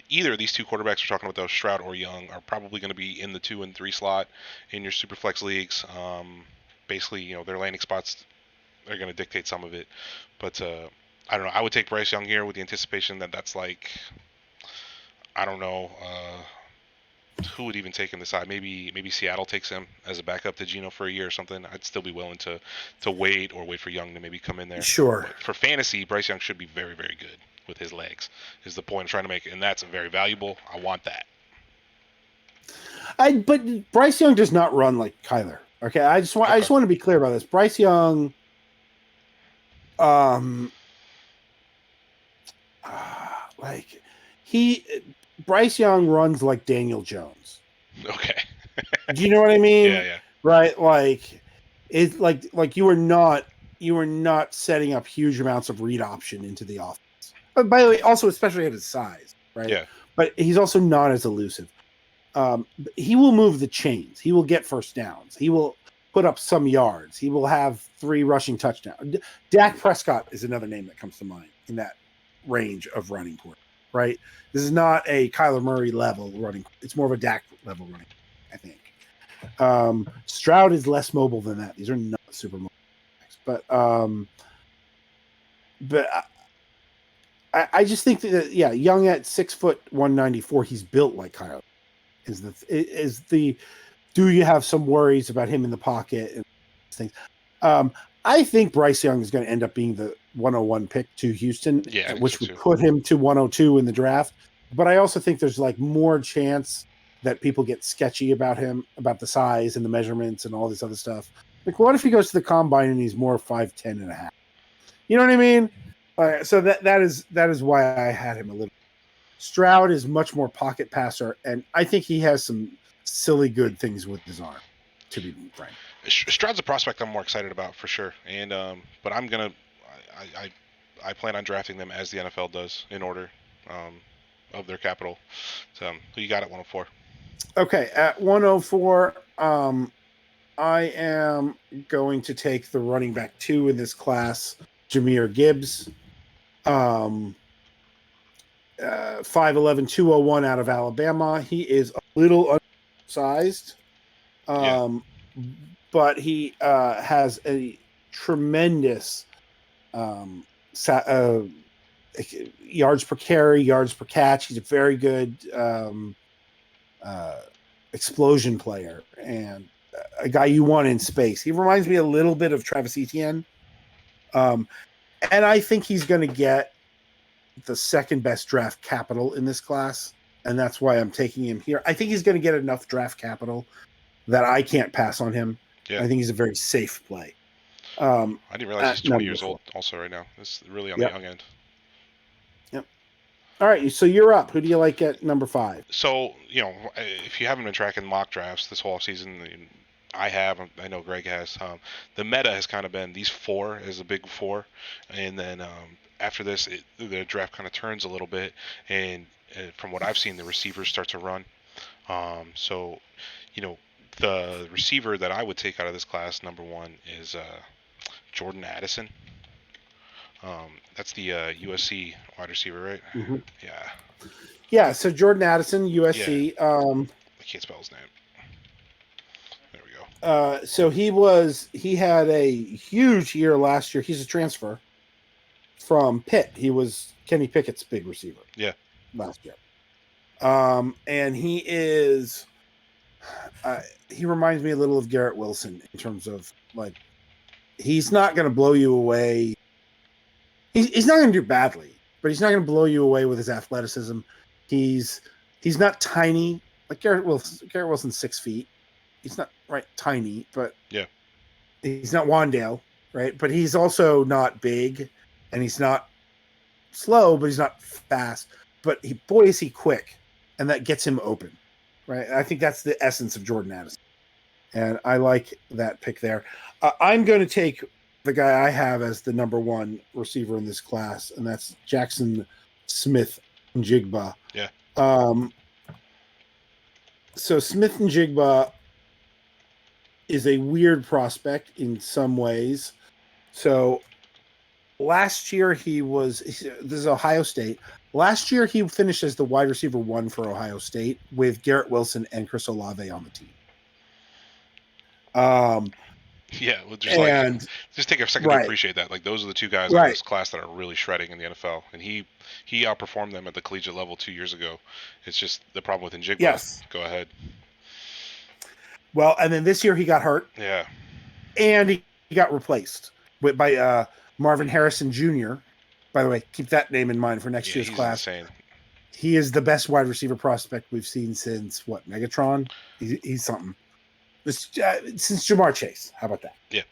either of these two quarterbacks we're talking about, though, Stroud or Young, are probably going to be in the 2 and 3 slot in your super flex leagues. Basically, their landing spots are going to dictate some of it. But I don't know. I would take Bryce Young here with the anticipation that that's like, I don't know, who would even take him this side? Maybe Seattle takes him as a backup to Geno for a year or something. I'd still be willing to wait for Young to maybe come in there. Sure. But for fantasy, Bryce Young should be very, very good with his legs, is the point I'm trying to make, and that's very valuable. I want that. But Bryce Young does not run like Kyler. Okay, I just want to be clear about this. Bryce Young, Bryce Young runs like Daniel Jones. Okay. Do you know what I mean? Yeah. Right, like it's like you are not setting up huge amounts of read option into the offense. But by the way, also especially at his size, right? Yeah. But he's also not as elusive. He will move the chains. He will get first downs. He will put up some yards. He will have 3 rushing touchdowns. Dak Prescott is another name that comes to mind in that range of running quarter, right? This is not a Kyler Murray level running. It's more of a Dak level running, I think. Stroud is less mobile than that. These are not super mobile. But I just think that, Young at 6 foot 194, he's built like Kyler. Do you have some worries about him in the pocket and things? I think Bryce Young is going to end up being the 101 pick to Houston, which would put him to 102 in the draft. But I also think there's like more chance that people get sketchy about him, about the size and the measurements and all this other stuff. Like, what if he goes to the combine and he's more 5'10 and a half? You know what I mean? So that is why I had him a little. Stroud is much more pocket passer, and I think he has some silly good things with his arm, to be frank. Stroud's a prospect I'm more excited about for sure, and but I plan on drafting them as the NFL does in order of their capital. So who you got at 104? Okay, at 104, I am going to take the running back 2 in this class, Jahmyr Gibbs. 5'11", 201 out of Alabama. He is a little undersized, but he has a tremendous yards per carry, yards per catch. He's a very good explosion player and a guy you want in space. He reminds me a little bit of Travis Etienne. And I think he's going to get the second best draft capital in this class, and that's why I'm taking him here. I think he's going to get enough draft capital that I can't pass on him. Yeah. I think he's a very safe play. I didn't realize he's 20 years 4. old also right now. It's really on Yep. the young end. Yep. All right, so you're up. Who do you like at number 5? So, if you haven't been tracking mock drafts this whole season, I have. I know Greg has. The meta has kind of been these 4 as a big 4, and then after this, the draft kind of turns a little bit, and from what I've seen, the receivers start to run. So, the receiver that I would take out of this class, number 1, is Jordan Addison. That's the USC wide receiver, right? Mm-hmm. Yeah. Yeah, so Jordan Addison, USC. I can't spell his name. There we go. So he had a huge year last year. He's a transfer from Pitt. He was Kenny Pickett's big receiver. Yeah. Last year. And he is he reminds me a little of Garrett Wilson in terms of like he's not going to blow you away. He's not going to do badly, but he's not going to blow you away with his athleticism. He's not tiny like Garrett Wilson. Garrett Wilson's 6 feet. He's not tiny, but yeah, he's not Wandale, right? But he's also not big, and he's not slow, but he's not fast. But boy, is he quick, and that gets him open, right? I think that's the essence of Jordan Addison, and I like that pick there. I'm going to take the guy I have as the number 1 receiver in this class, and that's Jackson Smith-Njigba. Yeah. So Smith-Njigba is a weird prospect in some ways. So last year this is Ohio State. Last year he finished as the wide receiver 1 for Ohio State with Garrett Wilson and Chris Olave on the team. Yeah, well, just take a second to appreciate that. Like those are the 2 guys in this class that are really shredding in the NFL, and he outperformed them at the collegiate level 2 years ago. It's just the problem with Njigba. Yes. Go ahead. Well, and then this year he got hurt. Yeah. And he got replaced by Marvin Harrison Jr. By the way, keep that name in mind for next year's class. Insane. He is the best wide receiver prospect we've seen since Megatron. He's something. Since Jamar Chase. How about that? Yeah.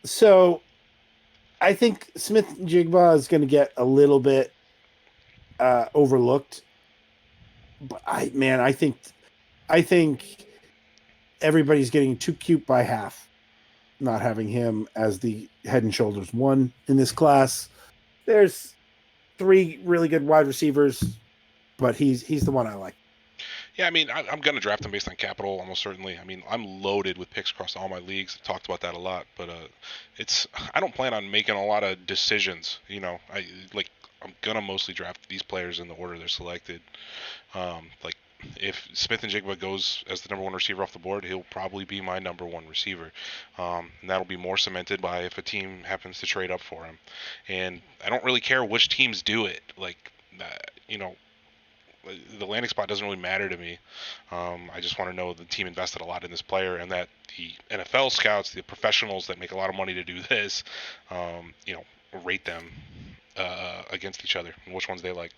So I think Smith-Njigba is going to get a little bit overlooked. But I think everybody's getting too cute by half, not having him as the head and shoulders 1 in this class. There's 3 really good wide receivers, but he's the one I like. Yeah, I mean, I'm going to draft him based on capital, almost certainly. I mean, I'm loaded with picks across all my leagues. I've talked about that a lot, but I don't plan on making a lot of decisions. I'm gonna mostly draft these players in the order they're selected. If Smith-Njigba goes as the number 1 receiver off the board, he'll probably be my number 1 receiver, and that'll be more cemented by if a team happens to trade up for him. And I don't really care which teams do it. The landing spot doesn't really matter to me. I just want to know the team invested a lot in this player, and that the NFL scouts, the professionals that make a lot of money to do this, rate them against each other and which ones they like.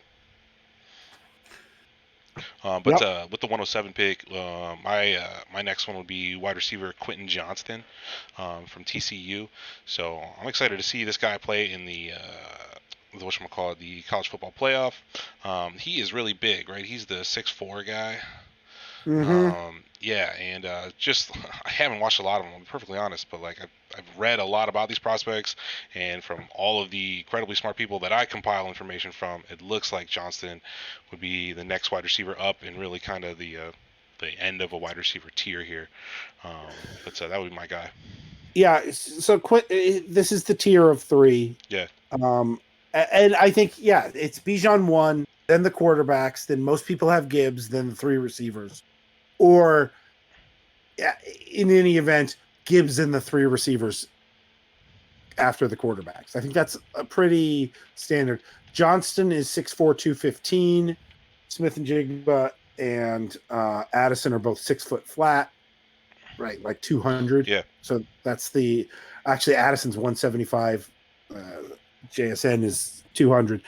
With the 107 pick, my next one would be wide receiver Quentin Johnston from TCU. So I'm excited to see this guy play in the the college football playoff. He is really big, right? He's the 6'4" guy. Mm-hmm. I haven't watched a lot of them, I'm perfectly honest, but I've read a lot about these prospects, and from all of the incredibly smart people that I compile information from, it looks like Johnston would be the next wide receiver up, and really kind of the end of a wide receiver tier here. But that would be my guy. Yeah. So this is the tier of 3. Yeah. And I think it's Bijan 1, then the quarterbacks, then most people have Gibbs, then the 3 receivers. Or in any event, Gibbs and the 3 receivers after the quarterbacks. I think that's a pretty standard. Johnston is 6'4", 215. Smith-Njigba and Addison are both 6 foot flat, right? Like 200. Yeah. So that's actually Addison's 175. JSN is 200.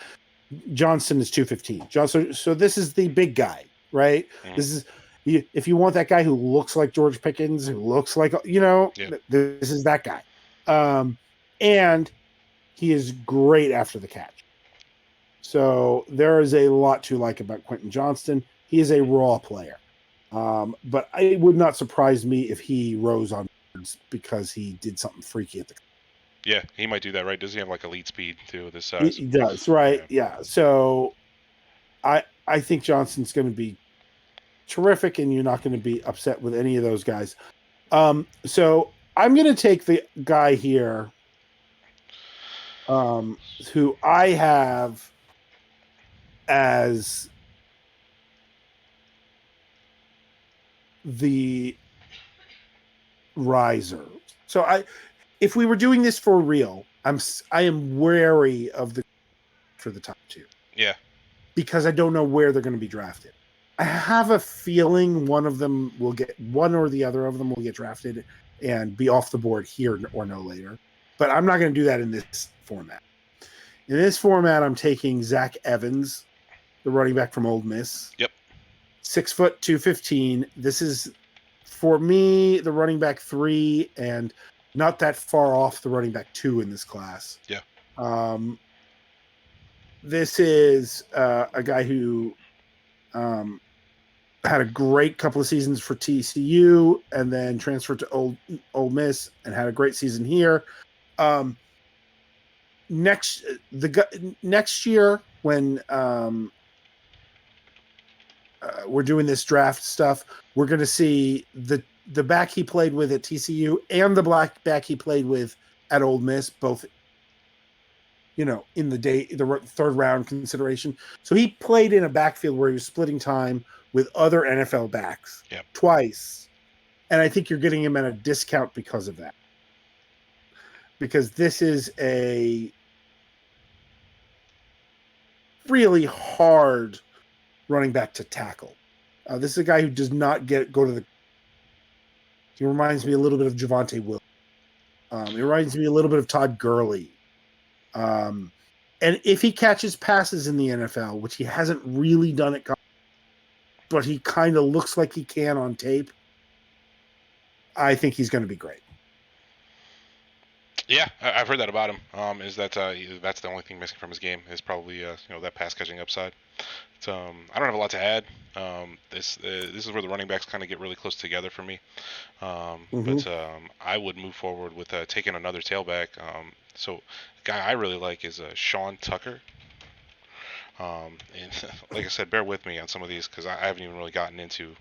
Johnston is 215. So this is the big guy, right? Mhm. This is if you want that guy who looks like George Pickens, who looks like this is that guy. And he is great after the catch. So there is a lot to like about Quentin Johnston. He is a raw player. But it would not surprise me if he rose on boards because he did something freaky at the. Yeah, he might do that, right? Does he have like elite speed too with his size? He does, right? Yeah. So I think Johnston's going to be terrific, and you're not going to be upset with any of those guys. So I'm going to take the guy here, who I have as the riser. So if we were doing this for real, I am wary of the for the top two. Yeah. Because I don't know where they're going to be drafted. I have a feeling one or the other of them will get drafted and be off the board here or no later. But I'm not going to do that in this format. In this format, I'm taking Zach Evans, the running back from Ole Miss. Yep. 6 foot 215. This is, for me, the running back 3 and not that far off the running back 2 in this class. Yeah. This is a guy who had a great couple of seasons for TCU and then transferred to Ole Miss and had a great season here. Next year when we're doing this draft stuff, we're going to see the back he played with at TCU and the black back he played with at Ole Miss, both in the third round consideration. So he played in a backfield where he was splitting time with other NFL backs twice. And I think you're getting him at a discount because of that. Because this is a really hard running back to tackle. This is a guy who does not go to the. He reminds me a little bit of Javonte Williams. He reminds me a little bit of Todd Gurley. And if he catches passes in the NFL, which he hasn't really done at college, but he kind of looks like he can on tape, I think he's going to be great. Yeah, I've heard that about him. Is that that's the only thing missing from his game is probably that pass catching upside. I don't have a lot to add. This is where the running backs kind of get really close together for me. But I would move forward with taking another tailback. So the guy I really like is Sean Tucker. And like I said, bear with me on some of these because I haven't even really gotten into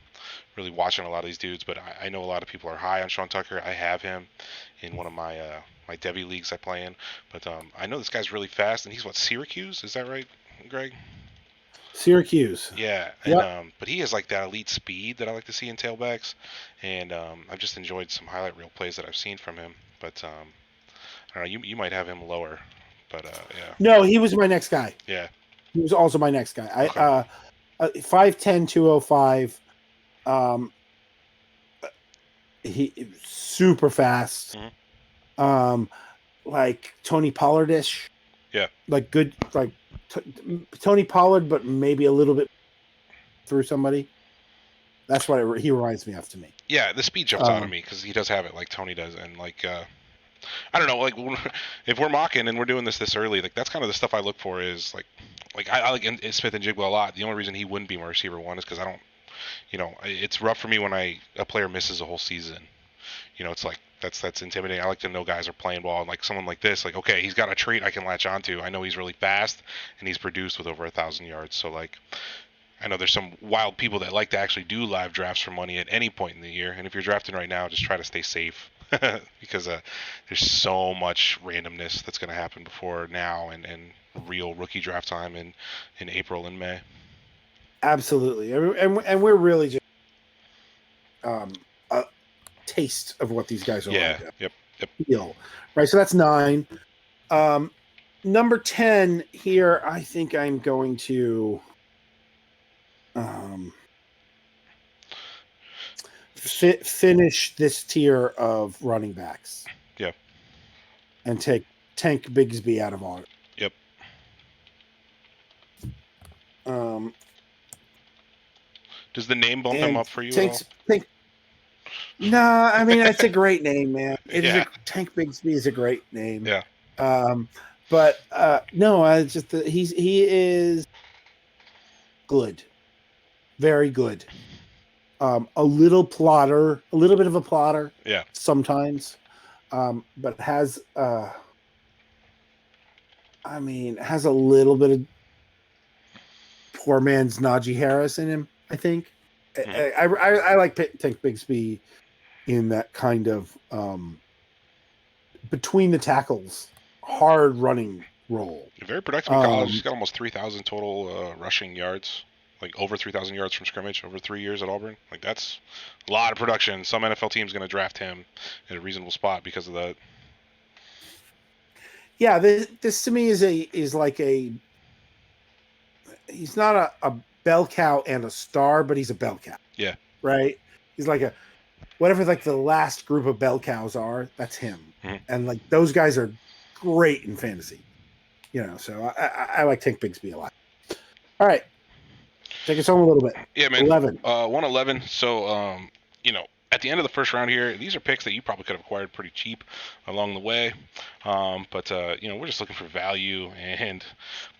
really watching a lot of these dudes. But I know a lot of people are high on Sean Tucker. I have him in one of my my Debbie leagues I play in. But I know this guy's really fast, and he's Syracuse? Is that right, Greg? Syracuse. Yeah, and, but he has like that elite speed that I like to see in tailbacks, and I've just enjoyed some highlight reel plays that I've seen from him. But I don't know, you might have him lower, but yeah. No, he was my next guy. Yeah. He was also my next guy. Okay. 5'10", 205. He super fast. Mm-hmm. Like Tony Pollard-ish. Yeah. Like good, like Tony Pollard, but maybe a little bit through somebody. That's what he reminds me of to me. Yeah, the speed jumps out of me because he does have it like Tony does, and like I don't know, like if we're mocking and we're doing this early, like that's kind of the stuff I look for is like I like Smith and Jigba a lot. The only reason he wouldn't be my receiver one is because I don't, it's rough for me when a player misses a whole season. It's like that's intimidating. I like to know guys are playing ball, and like someone like this, like okay, he's got a trait I can latch onto. I know he's really fast and he's produced with over 1,000 yards. So like I know there's some wild people that like to actually do live drafts for money at any point in the year, and if you're drafting right now, just try to stay safe. Because there's so much randomness that's going to happen before now and real rookie draft time in April and May. Absolutely, and we're really just a taste of what these guys are. Yeah. Like. Yep. Feel. Right. So that's 9. Number 10 here. I think I'm going to finish this tier of running backs. Yeah. And take Tank Bigsby out of order. Yep. Does the name bump him And up for you at all? No, I mean it's a great name, man. Yeah. Tank Bigsby is a great name. Yeah. But no, I just he is good, very good. A little bit of a plotter. Yeah. Sometimes, but has has a little bit of poor man's Najee Harris in him. I think. Mm-hmm. I like Tank Bigsby in that kind of between the tackles, hard running role. Very productive in college. He's got almost 3,000 total rushing yards, like over 3,000 yards from scrimmage over 3 years at Auburn. Like that's a lot of production. Some NFL team's going to draft him in a reasonable spot because of that. Yeah, this to me is like he's not a bell cow and a star, but he's a bell cow. Yeah. Right? He's like whatever like the last group of bell cows are, that's him. Mm-hmm. And like those guys are great in fantasy. So I like Tank Bigsby a lot. All right. Take us home a little bit. Yeah, man. 11. 111. So, at the end of the first round here, these are picks that you probably could have acquired pretty cheap along the way. But we're just looking for value. And,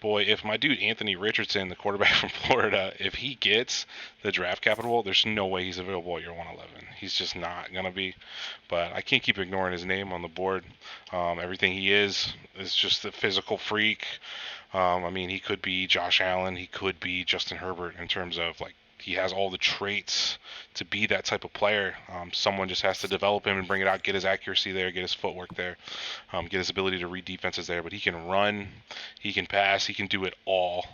boy, if my dude Anthony Richardson, the quarterback from Florida, if he gets the draft capital, there's no way he's available at your 111. He's just not going to be. But I can't keep ignoring his name on the board. Everything he is just a physical freak. He could be Josh Allen. He could be Justin Herbert in terms of, like, he has all the traits to be that type of player. Someone just has to develop him and bring it out, get his accuracy there, get his footwork there, get his ability to read defenses there. But he can run, he can pass, he can do it all.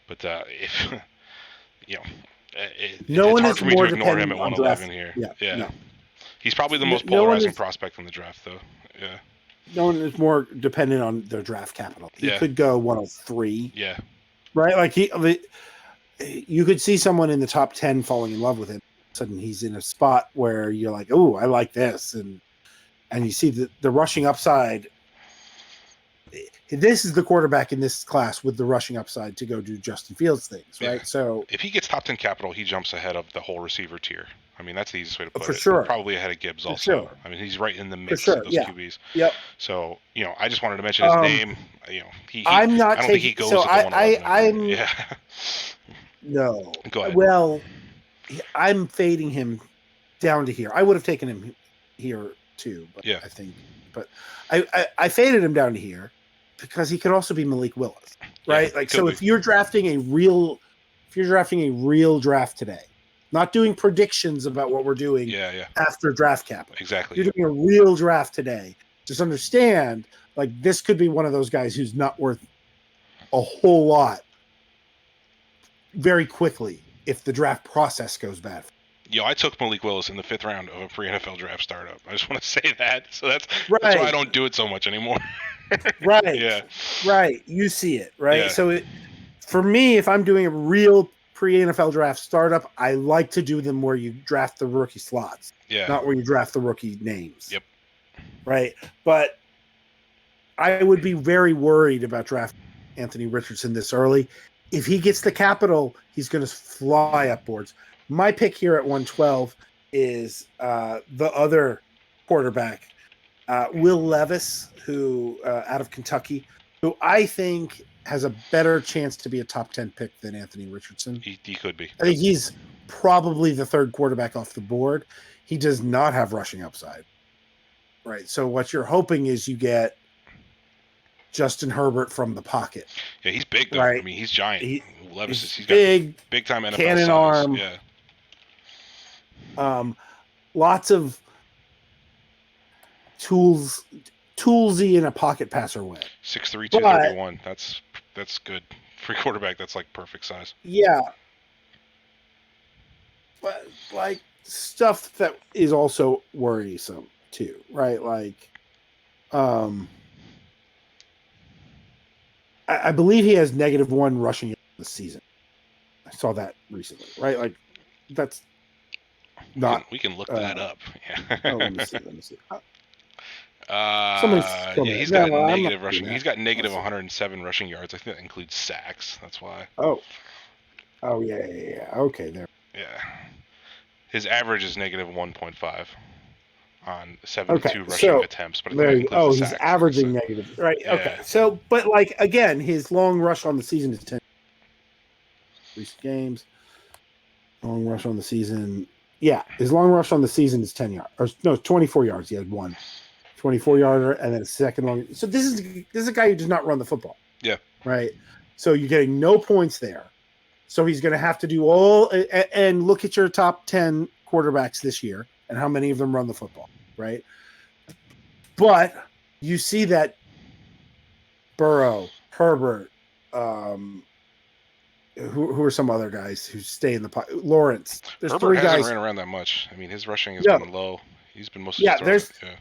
If no it's one hard is for me more to ignore him dependent at on 111 draft. here. Yeah. No. He's probably the most No one polarizing is- prospect in the draft, though. Yeah. No one is more dependent on their draft capital. He Yeah. could go 103. Yeah. Right? Like you could see someone in the top 10 falling in love with him. All of a sudden he's in a spot where you're like, oh, I like this. And you see the rushing upside. This is the quarterback in this class with the rushing upside to go do Justin Fields things, right? Yeah. So if he gets top 10 capital, he jumps ahead of the whole receiver tier. That's the easiest way to put for it. sure. Probably ahead of Gibbs also. Sure. He's right in the mix sure. of those Yeah. QBs. Yep. So, I just wanted to mention his name. I'm not I don't taking. think he goes So at the 111. I'm. Yeah. No. Go ahead. Well, I'm fading him down to here. I would have taken him here too, but yeah. I faded him down to here because he could also be Malik Willis, right? Yeah, if you're drafting a real draft today, not doing predictions about what we're doing after draft capital. Exactly. You're doing a real draft today. Just understand, like, this could be one of those guys who's not worth a whole lot very quickly if the draft process goes bad. I took Malik Willis in the 5th round of a pre-NFL draft startup. I just want to say that. So that's why I don't do it so much anymore. Right. Yeah. Right. You see it, right? Yeah. So for me, if I'm doing a real pre-NFL draft startup, I like to do them where you draft the rookie slots, not where you draft the rookie names. Yep. Right. But I would be very worried about drafting Anthony Richardson this early. If he gets the capital, he's going to fly up boards. My pick here at 112 is the other quarterback, Will Levis, who out of Kentucky, who I think has a better chance to be a top 10 pick than Anthony Richardson. He could be. I think he's probably the third quarterback off the board. He does not have rushing upside. Right. So what you're hoping is you get Justin Herbert from the pocket. Yeah, he's big though. Right. He's giant. Levis he's got big time NFL cannon size. arm. Yeah. Lots of toolsy in a pocket passer way. 6'3", 231. That's good. For quarterback, that's like perfect size. Yeah. But like stuff that is also worrisome too, right? Like I believe he has -1 rushing this season. I saw that recently, right? Like that's not. We can look that up. Let me see. Somebody's Yeah, he's got no, I'm not negative doing rushing. that. He's got negative Let's see. 107 rushing yards. I think that includes sacks. That's why. Oh, yeah. Okay, there. Yeah. His average is negative 1.5 on Okay, 72 rushing so attempts, but I think there that you includes the oh, he's sacks. averaging So, negative. Right. Okay. yeah. So, but like again, his long rush on the season is 10 recent games. Long rush on the season. Yeah, his long rush on the season is 10 yards. Or no, 24 yards. He had one 24 yarder and then a second long. So this is a guy who does not run the football. Yeah. Right. So you're getting no points there. So he's going to have to do all and look at your top 10 quarterbacks this year and how many of them run the football, right? But you see that Burrow, Herbert, who are some other guys who stay in the pocket? Lawrence. There's Herbert three hasn't guys. ran around that much. I mean, his rushing has No, been low. He's been mostly just yeah, throwing it. there's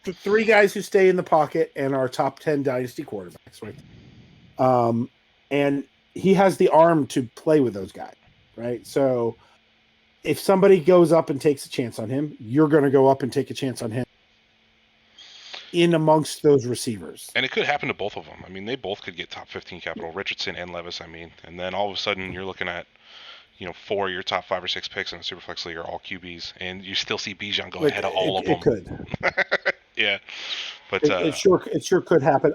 Yeah. three guys who stay in the pocket and are top 10 dynasty quarterbacks, right? And he has the arm to play with those guys, right? So if somebody goes up and takes a chance on him, you're going to go up and take a chance on him in amongst those receivers. And it could happen to both of them. I mean, they both could get top 15 capital, Richardson and Levis, and then all of a sudden you're looking at, 4 of your top 5 or 6 picks in a Superflex league are all QBs, and you still see Bijan go ahead of all of them. It could. Yeah. But it sure could happen.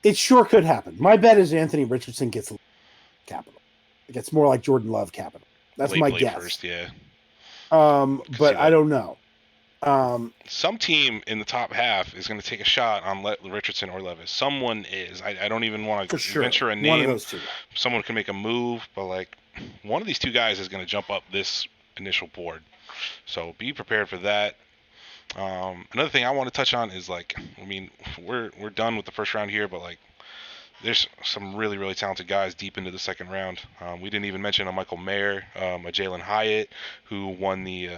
It sure could happen. My bet is Anthony Richardson gets capital. It gets more like Jordan Love capital. That's my guess. First, yeah. But I don't know. Some team in the top half is going to take a shot on Richardson or Levis. Someone is. I don't even want to venture a name. One of those two. Someone can make a move, but like one of these two guys is going to jump up this initial board. So be prepared for that. Another thing I want to touch on is we're done with the first round here, but there's some really, really talented guys deep into the second round. We didn't even mention a Michael Mayer, a Jalen Hyatt, who won the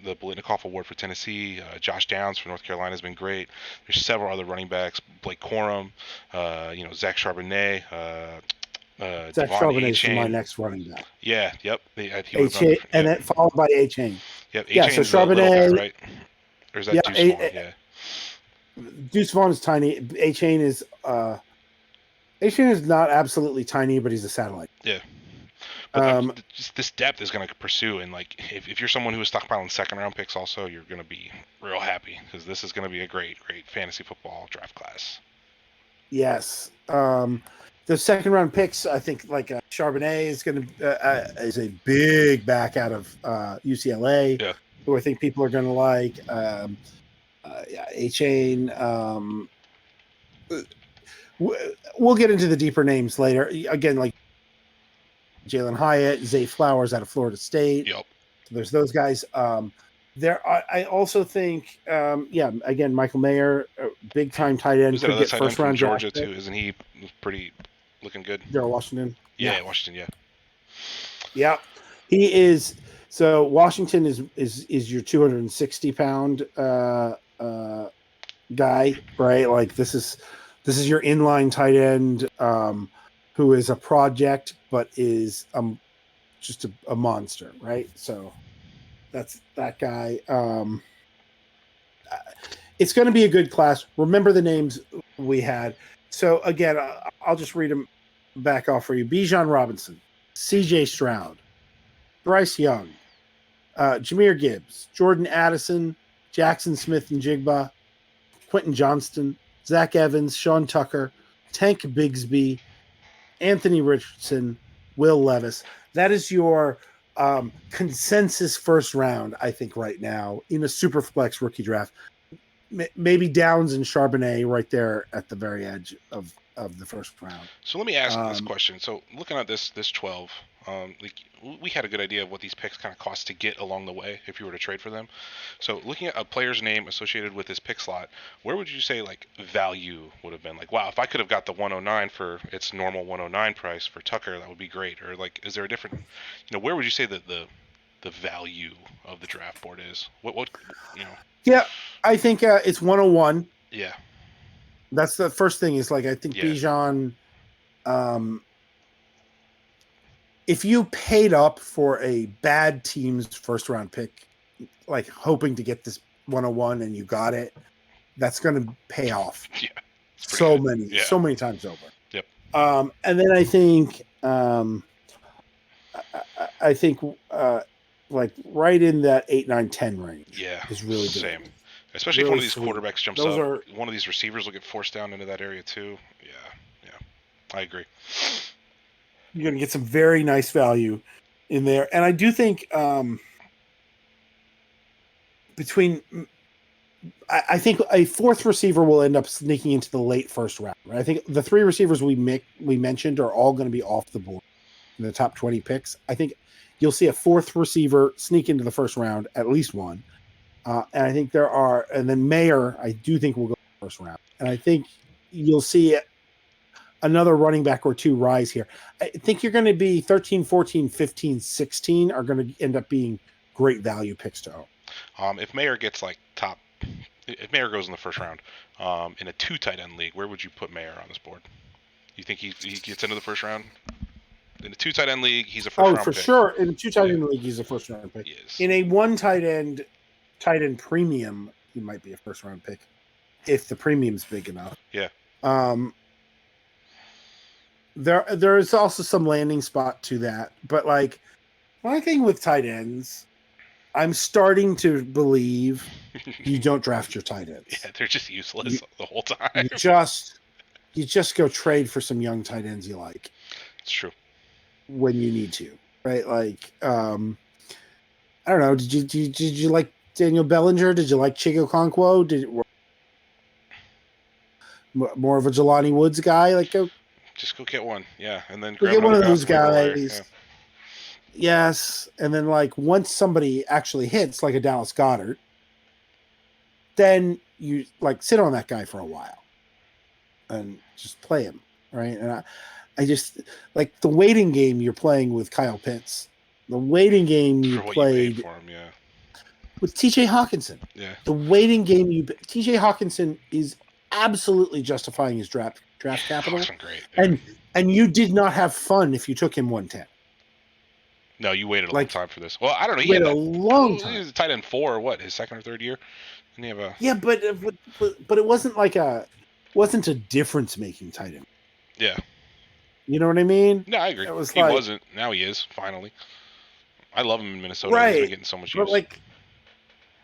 Biletnikoff Award for Tennessee. Josh Downs for North Carolina has been great. There's several other running backs, Blake Corum, Zach Charbonnet. Zach Charbonnet is my next running back. Yeah, yep. And then followed by A-Chain. Yep, A-Chain so Charbonnet, guy, right? Or is that Deuce Vaughn? Yeah. Deuce Vaughn is tiny. A-Chain is not absolutely tiny, but he's a satellite. Yeah. But just this depth is going to pursue, and if you're someone who is stockpiling second round picks, also you're going to be real happy because this is going to be a great fantasy football draft class. Yes, the second round picks, I think Charbonnet is going to is a big back out of UCLA, yeah. who I think people are going to like. A-Chain. We'll get into the deeper names later. Again, like Jalen Hyatt, Zay Flowers out of Florida State. Yep. So there's those guys. I also think, again, Michael Mayer, big time tight end, could get first round Georgia too. Isn't he pretty looking good? Darrell Washington. Yeah, Washington. Yeah, he is. So Washington is your 260 pound guy, right? Like this is your inline tight end who is a project, but is just a monster, right? So that's that guy. It's going to be a good class. Remember the names we had. So again, I'll just read them back off for you. Bijan Robinson, C.J. Stroud, Bryce Young, Jahmyr Gibbs, Jordan Addison, Jackson Smith and Jigba, Quentin Johnston, Zach Evans, Sean Tucker, Tank Bigsby, Anthony Richardson, Will Levis. That is your consensus first round, I think, right now in a super flex rookie draft. Maybe Downs and Charbonnet right there at the very edge of the first round. So let me ask this question. So looking at this 12, we had a good idea of what these picks kind of cost to get along the way if you were to trade for them. So looking at a player's name associated with this pick slot, where would you say value would have been? Wow, if I could have got the 109 for its normal 109 price for Tucker, that would be great. Or is there a different, where would you say that the value of the draft board is? What Yeah, I think it's 101. Yeah. That's the first thing is I think Bijan, if you paid up for a bad team's first round pick, hoping to get this 101 and you got it, that's going to pay off. Yeah. So good. many times over. Yep. And then I think like right in that 8, 9, 10 range. Yeah. Is really good. Same. Especially really if one of these quarterbacks jumps Those up. One of these receivers will get forced down into that area too. Yeah. I agree. You're going to get some very nice value in there. And I do think I think a fourth receiver will end up sneaking into the late first round. Right? I think the 3 receivers we mentioned are all going to be off the board in the top 20 picks. I think you'll see a fourth receiver sneak into the first round, at least one. And I think and then Mayer, I do think will go first round. And I think you'll see another running back or 2 rise here. I think you're going to be 13, 14, 15, 16 are going to end up being great value picks to own. If Mayer gets if Mayer goes in the first round in a 2 tight end league, where would you put Mayer on this board? You think he gets into the first round? In a 2 tight end league, he's a first round pick. Oh, for sure. In a 2 tight end league, he's a first round pick. In a 1 tight end premium, he might be a first round pick if the premium's big enough. Yeah. There is also some landing spot to that, but like my thing with tight ends, I'm starting to believe you don't draft your tight ends. Yeah, they're just useless the whole time. You just go trade for some young tight ends you like. It's true. When you need to, right? Like, I don't know. Did you like Daniel Bellinger? Did you like Chico Okonkwo? More of a Jelani Woods guy? Like, just go get one, yeah, and then get one of those guys. Yeah. Yes, and then like once somebody actually hits, like a Dallas Goedert, then you like sit on that guy for a while and just play him, right? And I just like the waiting game you're playing with Kyle Pitts, the waiting game you played you for him, yeah, with TJ Hawkinson. Yeah, the waiting game TJ Hawkinson is absolutely justifying his draft capital. Great. Yeah. And you did not have fun if you took him 110. No, you waited a long time for this. Well, I don't know. He waited a long time. He was a tight end 4 or what? His second or third year? Didn't he have a? Yeah, but it wasn't a difference making tight end. Yeah. You know what I mean? No, I agree. He wasn't. Now he is finally. I love him in Minnesota. Right. He's been getting so much use. But like,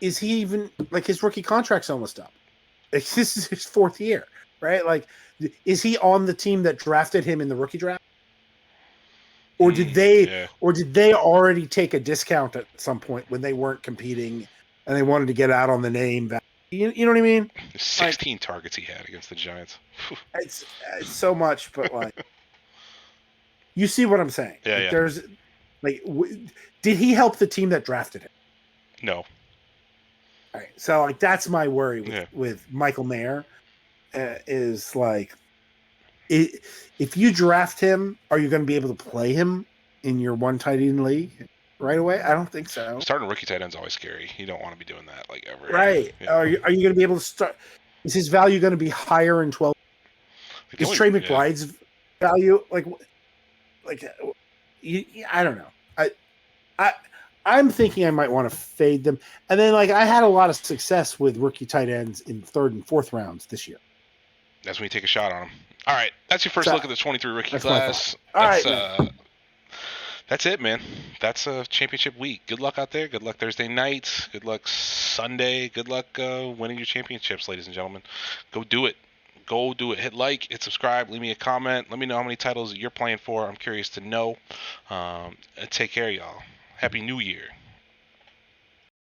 is he even like his rookie contract's almost up? Like, this is his 4th year, right? Like, is he on the team that drafted him in the rookie draft? Or did they already take a discount at some point when they weren't competing and they wanted to get out on the name? You know what I mean? 16 targets he had against the Giants. It's so much, but like, you see what I'm saying? Yeah, like, there's like, did he help the team that drafted him? No. All right, so like that's my worry with Michael Mayer is like, if you draft him, are you going to be able to play him in your 1 tight end league right away? I don't think so. Starting rookie tight end's always scary. You don't want to be doing that like ever. Right? Yeah. Are you going to be able to start? Is his value going to be higher in 12? Is Trey McBride's value like? I don't know. I'm thinking I might want to fade them, and then like I had a lot of success with rookie tight ends in 3rd and 4th rounds this year. That's when you take a shot on them. All right, that's your first look at the 23 rookie class. That's it, man. That's a championship week. Good luck out there. Good luck Thursday night. Good luck Sunday. Good luck winning your championships, ladies and gentlemen. Go do it. Go do it. Hit like, hit subscribe, leave me a comment. Let me know how many titles you're playing for. I'm curious to know. Take care, y'all. Happy New Year.